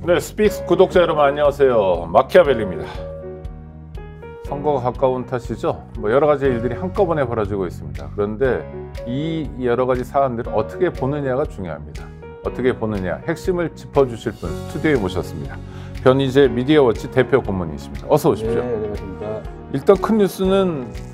네, 스픽스 구독자 여러분 안녕하세요. 마키아벨리입니다. 선거가 가까운 탓이죠. 여러 가지 일들이 한꺼번에 벌어지고 있습니다. 그런데 이 여러 가지 사안들을 어떻게 보느냐가 중요합니다. 어떻게 보느냐, 핵심을 짚어주실 분 스튜디오에 모셨습니다. 변희재 미디어워치 대표 고문이십니다. 어서 오십시오. 네, 안녕하십니까. 일단 큰 뉴스는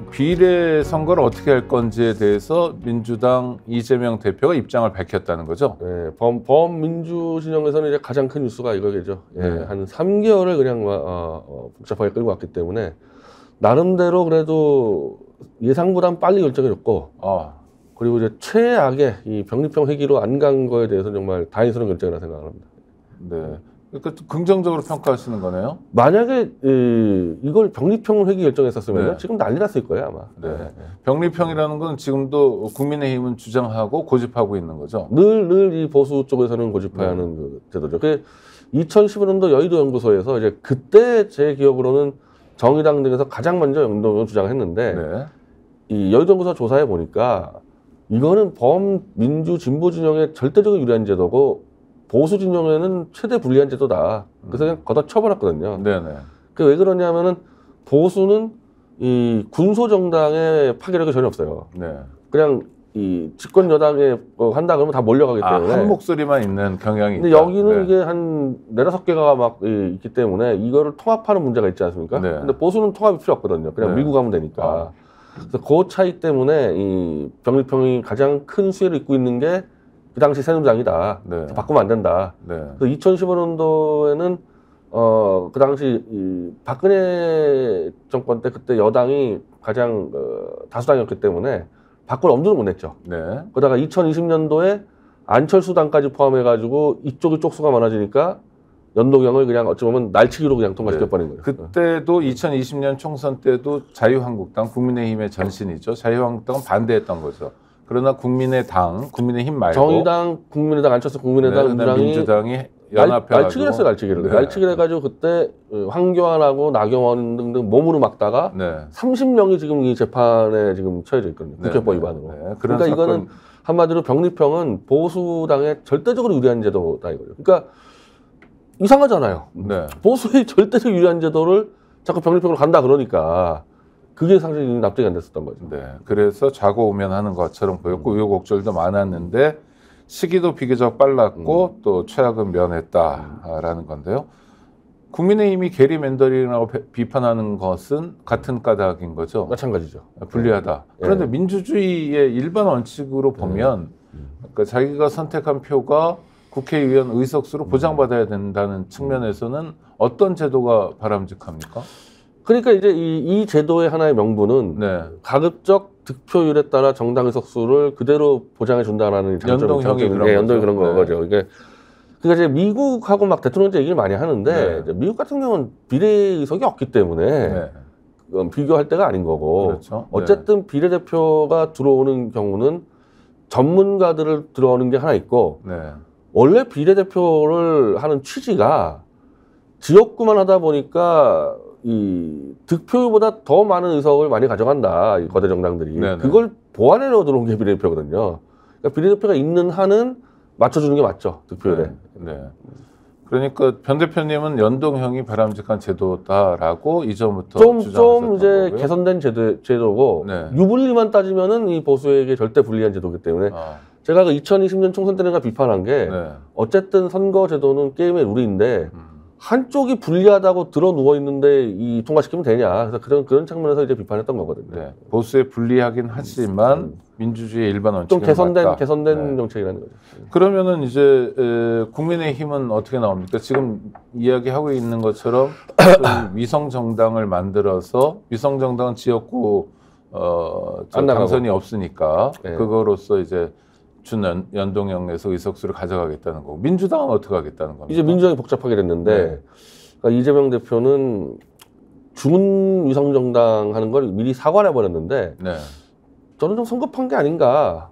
비례 선거를 어떻게 할 건지에 대해서 민주당 이재명 대표가 입장을 밝혔다는 거죠. 네, 범민주 진영에서는 이제 가장 큰 뉴스가 이거겠죠. 네. 한 3개월을 그냥 복잡하게 끌고 왔기 때문에 나름대로 그래도 예상보단 빨리 결정해줬고, 그리고 이제 최악의 이 병리평 회기로 안 간 거에 대해서 정말 다행스러운 결정이라고 생각합니다. 네. 그러니까 긍정적으로 평가하시는 거네요. 만약에 이걸 병리평 회기 결정했었으면 네. 지금 난리 났을 거예요 아마. 네. 병리평이라는 건 지금도 국민의힘은 주장하고 고집하고 있는 거죠. 늘 이 보수 쪽에서는 고집하는 그 제도죠. 그 2015년도 여의도 연구소에서 이제 그때 제 기억으로는 정의당 등에서 가장 먼저 연동을 주장했는데 네. 이 여의도 연구소 조사해 보니까 이거는 범민주 진보 진영에 절대적으로 유리한 제도고 보수 진영에는 최대 불리한 제도다. 그래서 그냥 걷어쳐버렸거든요. 네네. 그 왜 그러냐면은 보수는 이 군소 정당의 파괴력이 전혀 없어요. 네. 그냥 이 집권 여당에 한다 그러면 다 몰려가기 때문에 한 목소리만 있는 경향이 근데 있다. 여기는 네. 이게 한 4-5개가 막 있기 때문에 이거를 통합하는 문제가 있지 않습니까? 네. 근데 보수는 통합이 필요 없거든요. 그냥 네. 밀고 가면 되니까. 그래서 그 차이 때문에 이 병리평이 가장 큰 수혜를 입고 있는 게 그 당시 새누리당이다. 네. 바꾸면 안 된다. 네. 그래서 2015년도에는 그 당시 이 박근혜 정권 때 그때 여당이 가장 다수당이었기 때문에 바꿀 엄두를 못 냈죠. 네. 그러다가 2020년도에 안철수당까지 포함해가지고 이쪽이 쪽수가 많아지니까 연동형을 그냥 어찌 보면 날치기로 그냥 통과시켜버린 거예요. 그때도 2020년 총선 때도 자유한국당, 국민의힘의 전신이죠. 자유한국당은 반대했던 거죠. 그러나 국민의당, 국민의힘 말고 정의당, 국민의당, 안철수 국민의당, 네, 민주당이 연합해가지고 날치기를 했어요. 날치기를. 네. 날치기를 해가지고 그때 황교안하고 나경원 등등 몸으로 막다가 네. 30명이 지금 이 재판에 지금 처해져 있거든요. 네, 국회법 네, 위반으로. 네. 그러니까 이거는 한마디로 병리평은 보수당에 절대적으로 유리한 제도다 이거죠. 그러니까 이상하잖아요. 네. 보수의 절대적 유리한 제도를 자꾸 병리평으로 간다 그러니까 그게 상당히 납득이 안 됐었던 거죠. 네. 그래서 자고 오면 하는 것처럼 보였고 우여곡절도 많았는데 시기도 비교적 빨랐고 또 최악은 면했다라는 건데요. 국민의힘이 게리맨더링이라고 비판하는 것은 같은 까닭인 거죠. 마찬가지죠. 불리하다. 그런데 네. 민주주의의 일반 원칙으로 보면 그러니까 자기가 선택한 표가 국회의원 의석수로 보장받아야 된다는 측면에서는 어떤 제도가 바람직합니까? 그러니까 이제 이 제도의 하나의 명분은 네. 가급적 득표율에 따라 정당 의석수를 그대로 보장해 준다라는 연동형이 그런 연동이 거죠. 그런 거죠. 이게 그러니까 이제 미국하고 막 대통령제 얘기를 많이 하는데 네. 이제 미국 같은 경우는 비례 의석이 없기 때문에 네. 비교할 때가 아닌 거고 그렇죠. 네. 어쨌든 비례대표가 들어오는 경우는 전문가들을 들어오는 게 하나 있고 네. 원래 비례대표를 하는 취지가 지역구만 하다 보니까 이 득표율보다 더 많은 의석을 많이 가져간다. 이 거대 정당들이. 네네. 그걸 보완해서 들어온 게 비례대표거든요. 그러니까 비례대표가 있는 한은 맞춰주는 게 맞죠. 득표율에. 네. 네. 그러니까 변 대표님은 연동형이 바람직한 제도다라고 이전부터 좀 주장하셨던 이제 거고요. 개선된 제도고 네. 유불리만 따지면은 이 보수에게 절대 불리한 제도이기 때문에 제가 그 2020년 총선 때는가 비판한 게 네. 어쨌든 선거 제도는 게임의 룰인데 한쪽이 불리하다고 들어 누워 있는데 이 통과시키면 되냐. 그래서 그런 측면에서 이제 비판했던 거거든요. 네. 보수에 불리하긴 하지만 민주주의의 일반 원칙은 좀 맞다. 개선된 네. 정책이라는 거죠. 그러면은 이제 국민의힘은 어떻게 나옵니까? 지금 이야기하고 있는 것처럼 위성 정당을 만들어서 위성 정당은 지역구 안 나가고. 당선이 없으니까 네. 그거로서 이제 준 연동형에서 의석수를 가져가겠다는 거고 민주당은 어떻게 하겠다는 겁니까? 이제 민주당이 복잡하게 됐는데 네. 그러니까 이재명 대표는 준 위성 정당 하는 걸 미리 사과를 해버렸는데 네. 저는 좀 성급한 게 아닌가.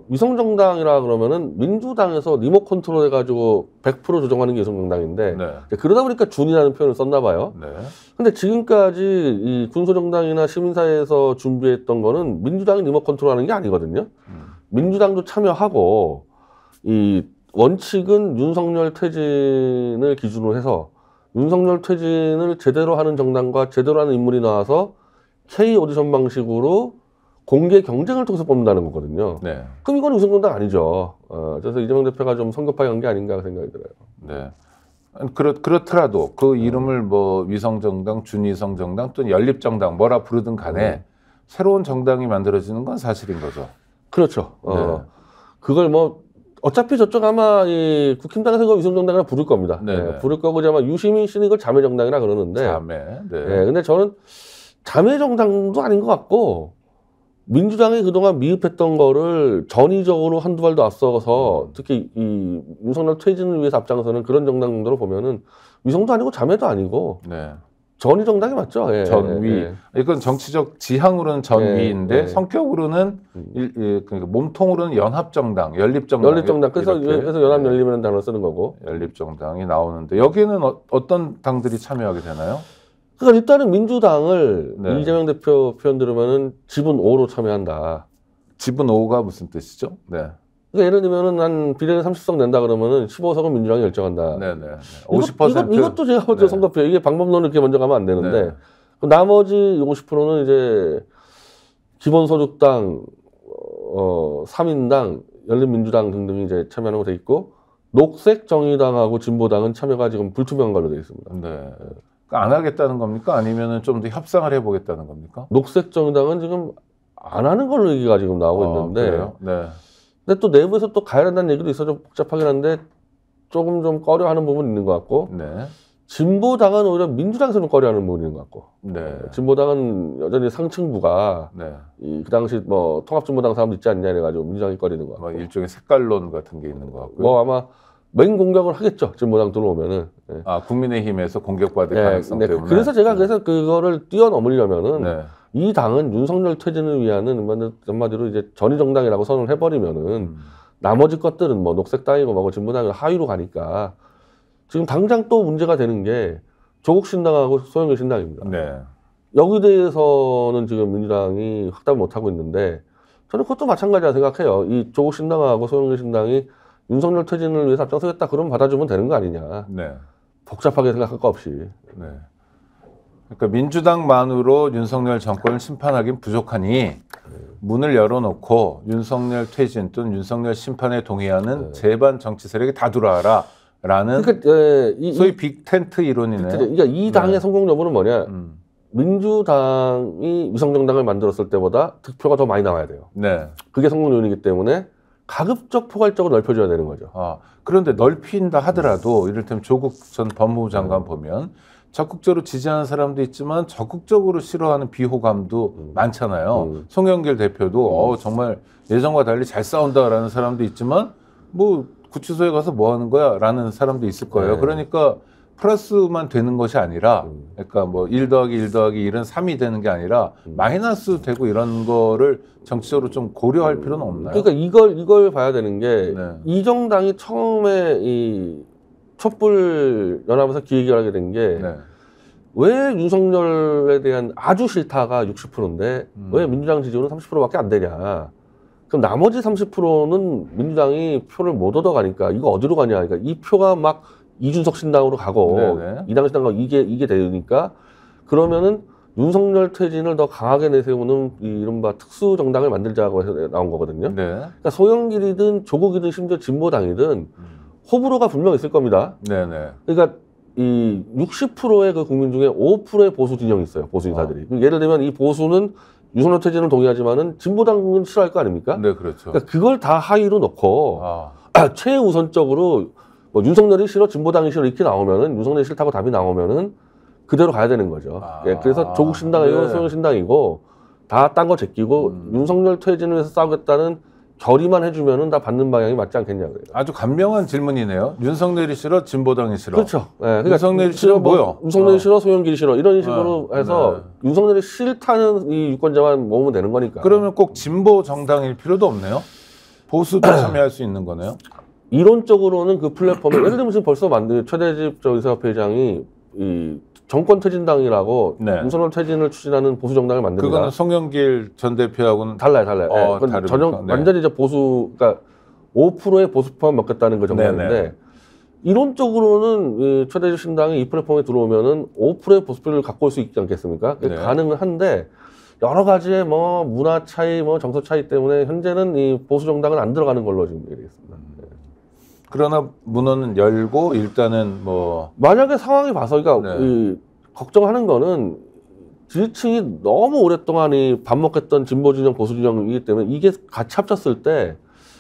위성정당이라 그러면은 민주당에서 리모트 컨트롤 해가지고 100% 조정하는 게 위성정당인데 네. 그러다 보니까 준이라는 표현을 썼나 봐요. 네. 근데 지금까지 이 군소정당이나 시민사회에서 준비했던 거는 민주당이 리모트 컨트롤 하는 게 아니거든요. 민주당도 참여하고 이 원칙은 윤석열 퇴진을 기준으로 해서 윤석열 퇴진을 제대로 하는 정당과 제대로 하는 인물이 나와서 K 오디션 방식으로 공개 경쟁을 통해서 뽑는다는 거거든요. 네. 그럼 이건 우승정당 아니죠. 그래서 이재명 대표가 좀 성급하게 한 게 아닌가 생각이 들어요. 네. 그렇더라도 그 이름을 뭐 위성정당, 준위성정당 또는 연립정당 뭐라 부르든 간에 새로운 정당이 만들어지는 건 사실인 거죠. 그렇죠. 네. 그걸 뭐 어차피 저쪽 아마 이 국힘당에서 이거 위성정당이라 부를 겁니다. 네. 네, 부를 거고 이제 아마 유시민 씨는 이걸 자매정당이라 그러는데. 자매. 네. 네, 근데 저는 자매정당도 아닌 것 같고 민주당이 그동안 미흡했던 거를 전위적으로 한두 발도 앞서서 특히 이 윤석열 퇴진을 위해서 앞장서는 그런 정당 정도로 보면은 위성도 아니고 자매도 아니고 네. 전위 정당이 맞죠. 예, 전위. 예. 이건 정치적 지향으로는 전위인데 예, 예. 성격으로는 그러니까 몸통으로는 연합정당, 연립정당. 연립정당. 그래서 연합연립이라는 단어를 쓰는 거고. 연립정당이 나오는데 여기는 어떤 당들이 참여하게 되나요? 그러니까 일단은 민주당을 네. 이재명 대표 표현 들으면은 지분 5로 참여한다. 지분 5가 무슨 뜻이죠? 네. 그러니까 예를 들면은 한 비례는 30석 낸다 그러면은 15석은 민주당이 결정한다. 네네. 50%. 이것도 제가 볼 때 네. 성급해요. 이게 방법론을 이렇게 먼저 가면 안 되는데 네. 나머지 50%는 이제 기본소득당, 3인당, 열린민주당 등등이 이제 참여하는 거 돼 있고 녹색정의당하고 진보당은 참여가 지금 불투명한 걸로 돼 있습니다. 네. 안 하겠다는 겁니까? 아니면은 좀 더 협상을 해보겠다는 겁니까? 녹색정의당은 지금 안 하는 걸로 얘기가 지금 나오고 있는데, 그래요? 네. 근데 또 내부에서 또 가야 된다는 얘기도 있어 좀 복잡하긴 한데 조금 좀 꺼려하는 부분이 있는 것 같고, 네. 진보당은 오히려 민주당에서는 꺼려하는 부분이 있는 것 같고, 네. 진보당은 여전히 상층부가 네. 그 당시 뭐 통합진보당 사람도 있지 않냐 이래가지고 민주당이 꺼리는 것 같고, 뭐 일종의 색깔론 같은 게 있는 것 같고요. 뭐 아마 맹 공격을 하겠죠. 진보당 들어오면은. 네. 국민의힘에서 공격받을 가능성 네, 때문에. 그래서 제가 그래서 그거를 뛰어넘으려면은 네. 이 당은 윤석열 퇴진을 위한 한마디로 이제 전위정당이라고 선언을 해버리면은 나머지 것들은 뭐 녹색당이고 뭐고 진보당이고 하위로 가니까 지금 당장 또 문제가 되는 게 조국신당하고 소영길 신당입니다. 네. 여기 대해서는 지금 민주당이 확답을 못하고 있는데 저는 그것도 마찬가지라 생각해요. 이 조국신당하고 소영길 신당이 윤석열 퇴진을 위해서 앞장서겠다 그러면 받아주면 되는 거 아니냐. 네. 복잡하게 생각할 거 없이. 네. 그러니까 민주당만으로 윤석열 정권을 심판하기는 부족하니 문을 열어놓고 윤석열 퇴진 또는 윤석열 심판에 동의하는 제반 정치 세력이 다 들어와라라는 그러니까 소위 빅텐트 이론이네요. 그러니까 이 당의 네. 성공 여부는 뭐냐? 민주당이 위성정당을 만들었을 때보다 득표가 더 많이 나와야 돼요. 네. 그게 성공 요인이기 때문에 가급적 포괄적으로 넓혀줘야 되는 거죠. 그런데 넓힌다 하더라도 이를테면 조국 전 법무부 장관 보면 적극적으로 지지하는 사람도 있지만 적극적으로 싫어하는 비호감도 많잖아요. 송영길 대표도 정말 예전과 달리 잘 싸운다라는 사람도 있지만 뭐 구치소에 가서 뭐 하는 거야 라는 사람도 있을 거예요. 네. 그러니까 플러스만 되는 것이 아니라 그러니까 뭐 1 더하기 1 더하기 1은 3이 되는 게 아니라 마이너스 되고 이런 거를 정치적으로 좀 고려할 필요는 없나요? 그러니까 이걸 봐야 되는 게 이 정당이 처음에 이 촛불 연합에서 기획을 하게 된 게 왜 윤석열에 대한 아주 싫다가 60%인데 왜 민주당 지지율은 30%밖에 안 되냐. 그럼 나머지 30%는 민주당이 표를 못 얻어가니까 이거 어디로 가냐. 그러니까 이 표가 막 이준석 신당으로 가고 이당 신당으로 이게 되니까 그러면은 윤석열 퇴진을 더 강하게 내세우는 이 이른바 특수 정당을 만들자고 해서 나온 거거든요. 그러니까 소영길이든 조국이든 심지어 진보당이든 호불호가 분명 있을 겁니다. 그러니까 이 60%의 그 국민 중에 5%의 보수 진영이 있어요. 보수 인사들이. 예를 들면 이 보수는 윤석열 퇴진을 동의하지만은 진보당은 싫어할 거 아닙니까? 네, 그렇죠. 그러니까 그걸 다 하위로 놓고 최우선적으로 뭐 윤석열이 싫어, 진보당이 싫어 이렇게 나오면은 윤석열이 싫다고 답이 나오면은 그대로 가야 되는 거죠. 그래서 조국 신당이고 소영 신당이고 다 딴 거 제끼고 윤석열 퇴진을 위해서 싸우겠다는 결의만 해주면은 다 받는 방향이 맞지 않겠냐고요. 아주 간명한 질문이네요. 윤석열이 싫어, 진보당이 싫어. 그렇죠. 네, 그러니까 윤석열이 싫어 뭐요? 윤석열이 싫어, 소영길이 싫어 이런 식으로 해서 윤석열이 싫다는 이 유권자만 모으면 되는 거니까. 그러면 꼭 진보 정당일 필요도 없네요. 보수도 참여할 수 있는 거네요. 이론적으로는 그 플랫폼을 예를 들면 지금 벌써 최대집 의사협회장이 이 정권 퇴진당이라고 윤석열 퇴진을 추진하는 보수 정당을 만듭니다. 그거는 송영길 전 대표하고는 달라요. 다르니까. 완전히 이제 보수, 그러니까 5%의 보수표만 먹겠다는 거 정도인데 네네. 이론적으로는 이 최대주 신당이 이 플랫폼에 들어오면은 5%의 보수표를 갖고 올 수 있지 않겠습니까? 네. 가능은 한데 여러 가지의 뭐 문화 차이, 뭐 정서 차이 때문에 현재는 이 보수 정당은 안 들어가는 걸로 지금 얘기했습니다. 그러나 문헌은 열고 일단은 뭐 만약에 상황이 봐서 그러니까 네. 이 걱정하는 거는 지지층이 너무 오랫동안 이 밥 먹겠던 진보 진영 보수 진영이기 때문에 이게 같이 합쳤을 때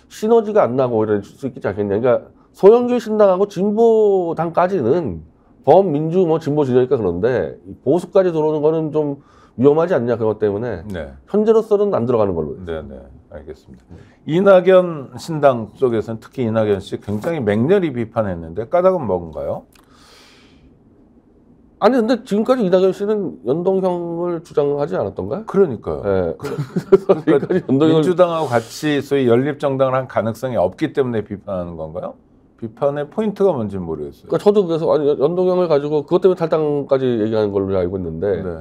시너지가 안 나고 이럴 수 있지 않겠냐. 그러니까 소형길 신당하고 진보당까지는 범민주 뭐 진보 진영이니까 그런데 보수까지 들어오는 거는 좀 위험하지 않냐 그것 때문에 네. 현재로서는 안 들어가는 걸로. 네네 알겠습니다. 이낙연 신당 쪽에서는 특히 이낙연 씨 굉장히 맹렬히 비판했는데 까닭은 뭔가요? 아니 근데 지금까지 이낙연 씨는 연동형을 주장하지 않았던가요? 그러니까요. 네. 그러니까 연동형을 민주당하고 같이 소위 연립정당을 한 가능성이 없기 때문에 비판하는 건가요? 비판의 포인트가 뭔지 모르겠어요. 그러니까 저도 그래서 아니 연동형을 가지고 그것 때문에 탈당까지 얘기하는 걸로 알고 있는데 네.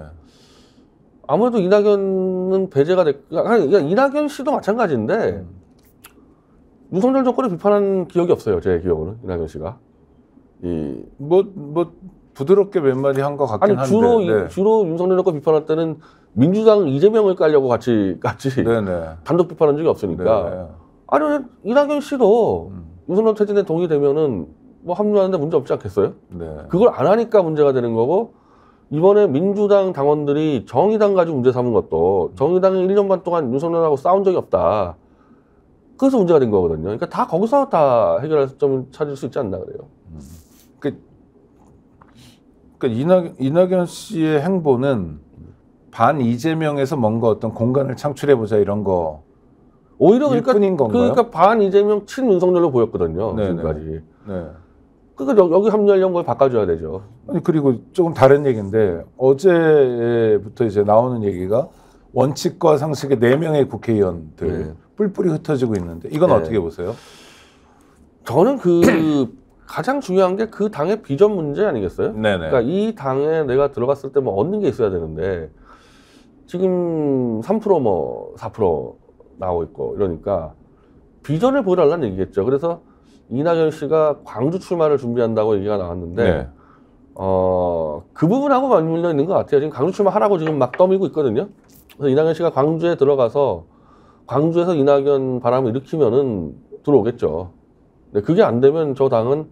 아무래도 이낙연은 배제가 그러니까 이낙연 씨도 마찬가지인데 윤석열 정권을 비판한 기억이 없어요. 제 기억으로는 이낙연 씨가 뭐 부드럽게 몇 마디 한 것 같긴 아니 한데 주로 윤석열 정권 비판할 때는 민주당 이재명을 깔려고 같이 네네. 단독 비판한 적이 없으니까 네네. 아니 이낙연 씨도 윤석열 퇴진에 동의되면은 뭐 합류하는데 문제 없지 않겠어요? 네. 그걸 안 하니까 문제가 되는 거고 이번에 민주당 당원들이 정의당 가지고 문제 삼은 것도 정의당이 1년 반 동안 윤석열하고 싸운 적이 없다. 그래서 문제가 된 거거든요. 그러니까 다 거기서 다 해결할 점을 찾을 수 있지 않나 그래요. 그러니까 이낙연 씨의 행보는 반 이재명에서 뭔가 어떤 공간을 창출해보자 이런 거 오히려 일뿐인 건가요? 그러니까 반 이재명 친 윤석열로 보였거든요. 네네. 지금까지. 네. 그러니까 여기 합류하려는 걸 바꿔줘야 되죠. 아니 그리고 조금 다른 얘기인데 어제부터 이제 나오는 얘기가 원칙과 상식의 4명의 국회의원들 뿔뿔이 흩어지고 있는데 이건 어떻게 보세요? 저는 가장 중요한 게 그 당의 비전 문제 아니겠어요? 네네. 그러니까 이 당에 내가 들어갔을 때 뭐 얻는 게 있어야 되는데 지금 3% 뭐 4% 나오고 있고 이러니까 비전을 보여달라는 얘기겠죠. 그래서 이낙연 씨가 광주 출마를 준비한다고 얘기가 나왔는데 네. 그 부분하고 맞물려 있는 것 같아요. 지금 광주 출마하라고 지금 막 떠밀고 있거든요. 그래서 이낙연 씨가 광주에 들어가서 광주에서 이낙연 바람을 일으키면은 들어오겠죠. 네, 그게 안 되면 저 당은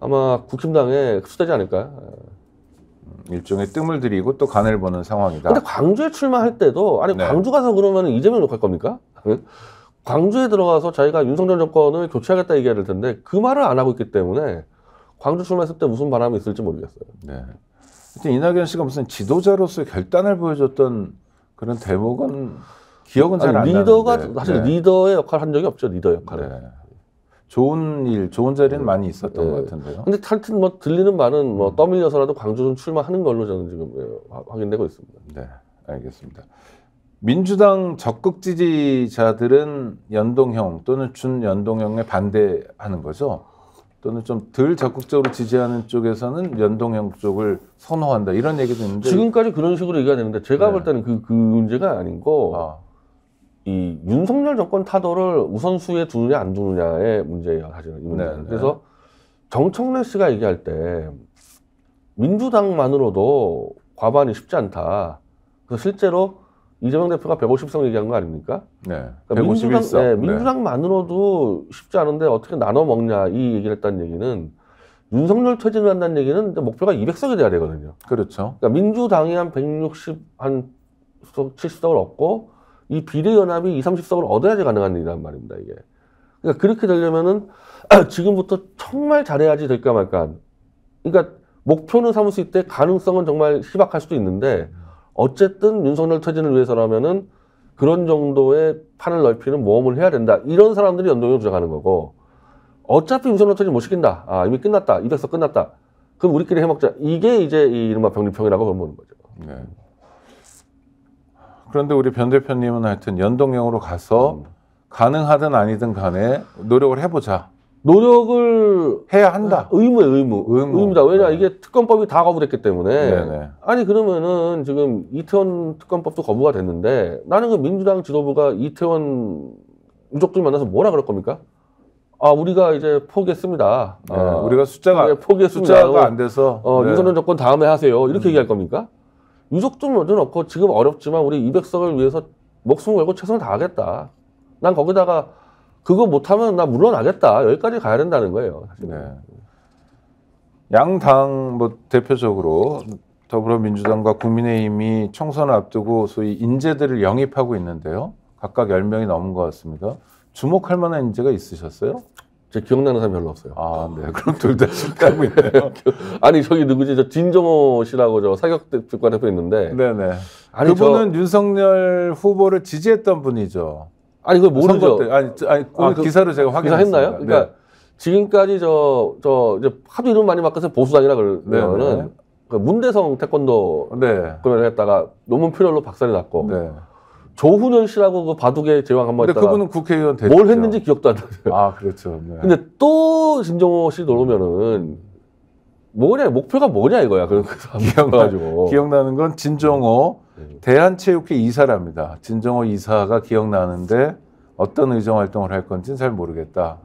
아마 국힘당에 흡수되지 않을까요? 일종의 뜸을 들이고 또 간을 보는 상황이다. 근데 광주에 출마할 때도 아니 네. 광주 가서 그러면 이재명 욕할 겁니까? 광주에 들어가서 자기가 윤석열 정권을 교체하겠다 얘기해야 될 텐데 그 말을 안 하고 있기 때문에 광주 출마했을 때 무슨 바람이 있을지 모르겠어요. 네. 하여튼 이낙연 씨가 무슨 지도자로서의 결단을 보여줬던 그런 대목은 기억은 잘 안 나는데. 리더가 사실 네. 리더의 역할을 한 적이 없죠. 리더 역할을. 네. 좋은 자리는 많이 있었던 것 같은데요. 근데 하여튼 뭐 들리는 말은 뭐 떠밀려서라도 광주는 출마하는 걸로 저는 지금 확인되고 있습니다. 네, 알겠습니다. 민주당 적극 지지자들은 연동형 또는 준연동형에 반대하는 거죠. 또는 좀 덜 적극적으로 지지하는 쪽에서는 연동형 쪽을 선호한다 이런 얘기도 있는데 지금까지 그런 식으로 얘기가 되는데 제가 볼 때는 그 문제가 아니고 이 윤석열 정권 타도를 우선순위에 두느냐 안 두느냐의 문제예요. 사실은 이 문제는. 네, 그래서 정청래 씨가 얘기할 때 민주당만으로도 과반이 쉽지 않다. 그래서 실제로 이재명 대표가 150석 얘기한 거 아닙니까? 네, 그러니까 151석. 민주당만으로도 쉽지 않은데 어떻게 나눠 먹냐 이 얘기를 했다는 얘기는 윤석열 퇴진을 한다는 얘기는 목표가 200석이 돼야 되거든요. 그렇죠. 그러니까 민주당이 한 170석을 얻고 이 비례연합이 30석을 얻어야지 가능한 일이란 말입니다, 이게. 그러니까 그렇게 되려면은 지금부터 정말 잘해야지 될까 말까. 그러니까 목표는 삼을 수 있대 가능성은 정말 희박할 수도 있는데 어쨌든 윤석열 퇴진을 위해서라면은 그런 정도의 판을 넓히는 모험을 해야 된다. 이런 사람들이 연동형을 주장하는 거고 어차피 윤석열 퇴진 못 시킨다. 이미 끝났다. 200석 끝났다. 그럼 우리끼리 해먹자. 이게 이제 이 이른바 병립형이라고 보는 거죠. 네. 그런데 우리 변 대표님은 하여튼 연동형으로 가서 가능하든 아니든 간에 노력을 해보자. 노력을 해야 한다. 의무다. 왜냐 이게 특검법이 다 거부됐기 때문에. 네네. 아니 그러면은 지금 이태원 특검법도 거부가 됐는데 나는 그 민주당 지도부가 이태원 유족들 만나서 뭐라 그럴 겁니까? 우리가 이제 포기했습니다. 네, 우리가 숫자가 포기했습니다. 안 돼서 네. 윤석열 정권 다음에 하세요. 이렇게 얘기할 겁니까? 유족도 먼저 넣고 지금 어렵지만 우리 200석을 위해서 목숨 걸고 최선을 다하겠다. 난 거기다가 그거 못하면 나 물러나겠다. 여기까지 가야 된다는 거예요. 사실은. 네. 양당 뭐 대표적으로 더불어민주당과 국민의힘이 총선을 앞두고 소위 인재들을 영입하고 있는데요. 각각 10명이 넘은 것 같습니다. 주목할 만한 인재가 있으셨어요? 제 기억나는 사람 별로 없어요. 네. 그럼 둘 다 실패하고 있네요. 아니, 저기 누구지? 저 진정호 씨라고 저 사격대표과 대표 있는데. 네네. 아니, 그분은 윤석열 후보를 지지했던 분이죠. 아니, 그걸 모르죠. 오늘 기사로 제가 확인했어요. 했나요? 그러니까 네. 지금까지 이제 하도 이름 많이 바꿔서 보수당이라 그러면은 그 문대성 태권도 그걸 했다가 논문 표절로 박살이 났고. 네. 조훈현 씨라고 그 바둑의 제왕 한번 했다가. 근데 그분은 국회의원 됐죠. 뭘 했는지 기억도 안 나요. 그렇죠. 네. 근데 또 진정호 씨 들어오면은 목표가 뭐냐 이거야. 기억나는 건 진정호 대한체육회 이사랍니다. 진정호 이사가 기억나는데 어떤 의정 활동을 할 건지는 잘 모르겠다.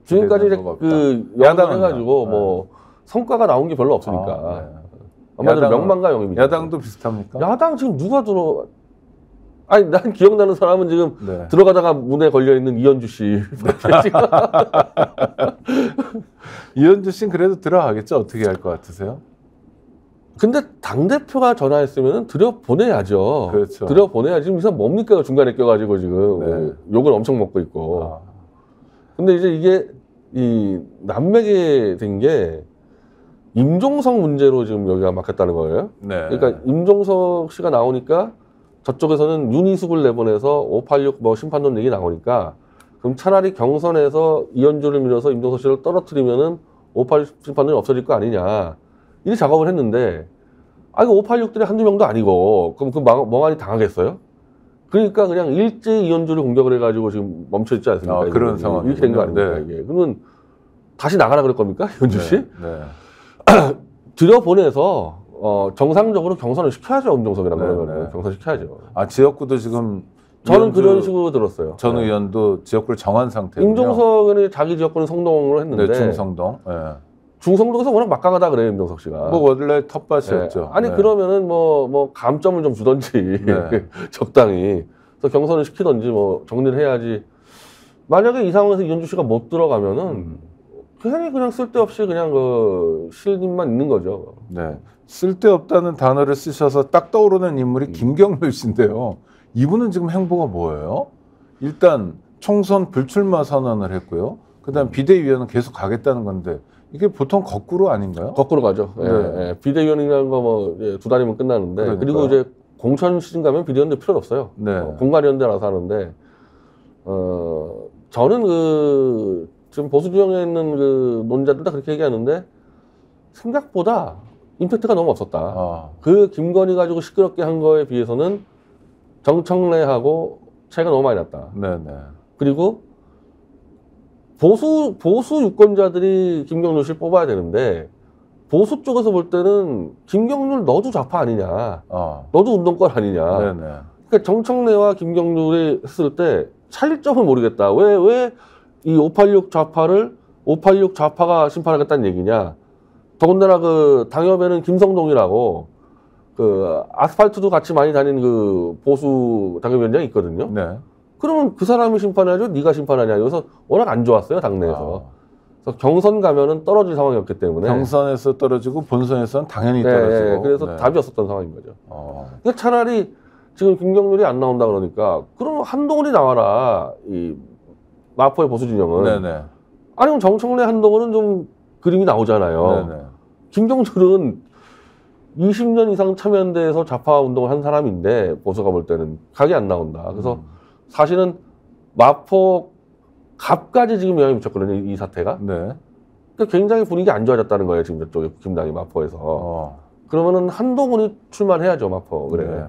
지금까지 그 야당 해가지고 뭐 성과가 나온 게 별로 없으니까. 아마도 명망과 영입이죠. 야당도 비슷합니까? 야당 지금 누가 들어? 아니, 난 기억나는 사람은 지금 들어가다가 문에 걸려 있는 이현주 씨. 이현주 씨는 그래도 들어가겠죠? 어떻게 할 것 같으세요? 근데 당대표가 전화했으면 들여보내야죠. 그렇죠. 들여보내야지. 지금 이 사람 뭡니까? 중간에 껴가지고 지금 욕을 엄청 먹고 있고. 근데 이제 이게 이 난맥이 된 게 임종석 문제로 지금 여기가 막혔다는 거예요. 네. 그러니까 임종석 씨가 나오니까 저쪽에서는 윤희숙을 내보내서 586 뭐 심판론 얘기 나오니까 그럼 차라리 경선에서 이현주를 밀어서 임종석 씨를 떨어뜨리면은 586 심판론이 없어질 거 아니냐. 이 작업을 했는데, 이거 586들이 한두 명도 아니고, 그럼 그 멍하니 당하겠어요? 그러니까 그냥 일제히 이현주를 공격을 해가지고 지금 멈춰있지 않습니까? 그런 상황. 이렇게 된 거 아닙니까, 이게. 그러면 다시 나가라 그럴 겁니까? 이현주 씨? 네. 들여보내서, 정상적으로 경선을 시켜야죠, 임종석이랑 그러면. 경선 시켜야죠. 지역구도 지금. 저는 그런 식으로 들었어요. 전 의원도 지역구를 정한 상태예요. 임종석은 자기 지역구는 성동으로 했는데. 네, 중성동. 네. 중성동에서 워낙 막강하다 그래요, 임종석 씨가. 원래 텃밭이었죠. 그러면은 감점을 좀 주던지. 적당히. 그래서 경선을 시키던지 정리를 해야지. 만약에 이 상황에서 이현주 씨가 못 들어가면은 그냥 쓸데없이 그냥 실림만 있는 거죠. 네. 쓸데없다는 단어를 쓰셔서 딱 떠오르는 인물이 김경률 씨인데요. 이분은 지금 행보가 뭐예요? 일단 총선 불출마 선언을 했고요. 그다음 비대위원은 계속 가겠다는 건데 이게 보통 거꾸로 아닌가요? 거꾸로 가죠. 네. 비대위원이라는 거 두 달이면 끝나는데. 그러니까요. 그리고 이제 공천 시즌 가면 비대위원들 필요 없어요. 네. 공관위원들라서 하는데 저는 지금 보수 진영에 있는 논자들 다 그렇게 얘기하는데 생각보다 임팩트가 너무 없었다. 그 김건희 가지고 시끄럽게 한 거에 비해서는 정청래하고 차이가 너무 많이 났다. 네네. 그리고 보수 유권자들이 김경률 씨를 뽑아야 되는데 보수 쪽에서 볼 때는 김경률 너도 좌파 아니냐, 너도 운동권 아니냐. 네네. 그러니까 정청래와 김경률이 했을 때 차이점을 모르겠다. 왜 이 586 좌파를 586 좌파가 심판하겠다는 얘기냐. 더군다나 당협에는 김성동이라고 아스팔트도 같이 많이 다니는 보수 당협위원장이 있거든요. 네. 그러면 그 사람이 심판해야죠? 네가 심판하냐. 여기서 워낙 안 좋았어요, 당내에서. 그래서 경선 가면은 떨어질 상황이었기 때문에. 경선에서 떨어지고 본선에서는 당연히 떨어지고. 네, 그래서 답이 없었던 상황인 거죠. 그러니까 차라리 지금 김경률이 안 나온다 그러니까 그럼 한동훈이 나와라. 이 마포의 보수 진영은. 네네. 아니면 정청래 한동훈은 좀 그림이 나오잖아요. 네네. 김경률은 20년 이상 참여연대에서 좌파 운동을 한 사람인데 보수가 볼 때는 각이 안 나온다. 그래서 사실은 마포 갑까지 지금 영향이 미쳤거든요, 이 사태가. 네. 그러니까 굉장히 분위기 안 좋아졌다는 거예요, 지금 저쪽에 국힘당이 마포에서. 그러면은 한동훈이 출마를 해야죠, 마포. 그래. 네.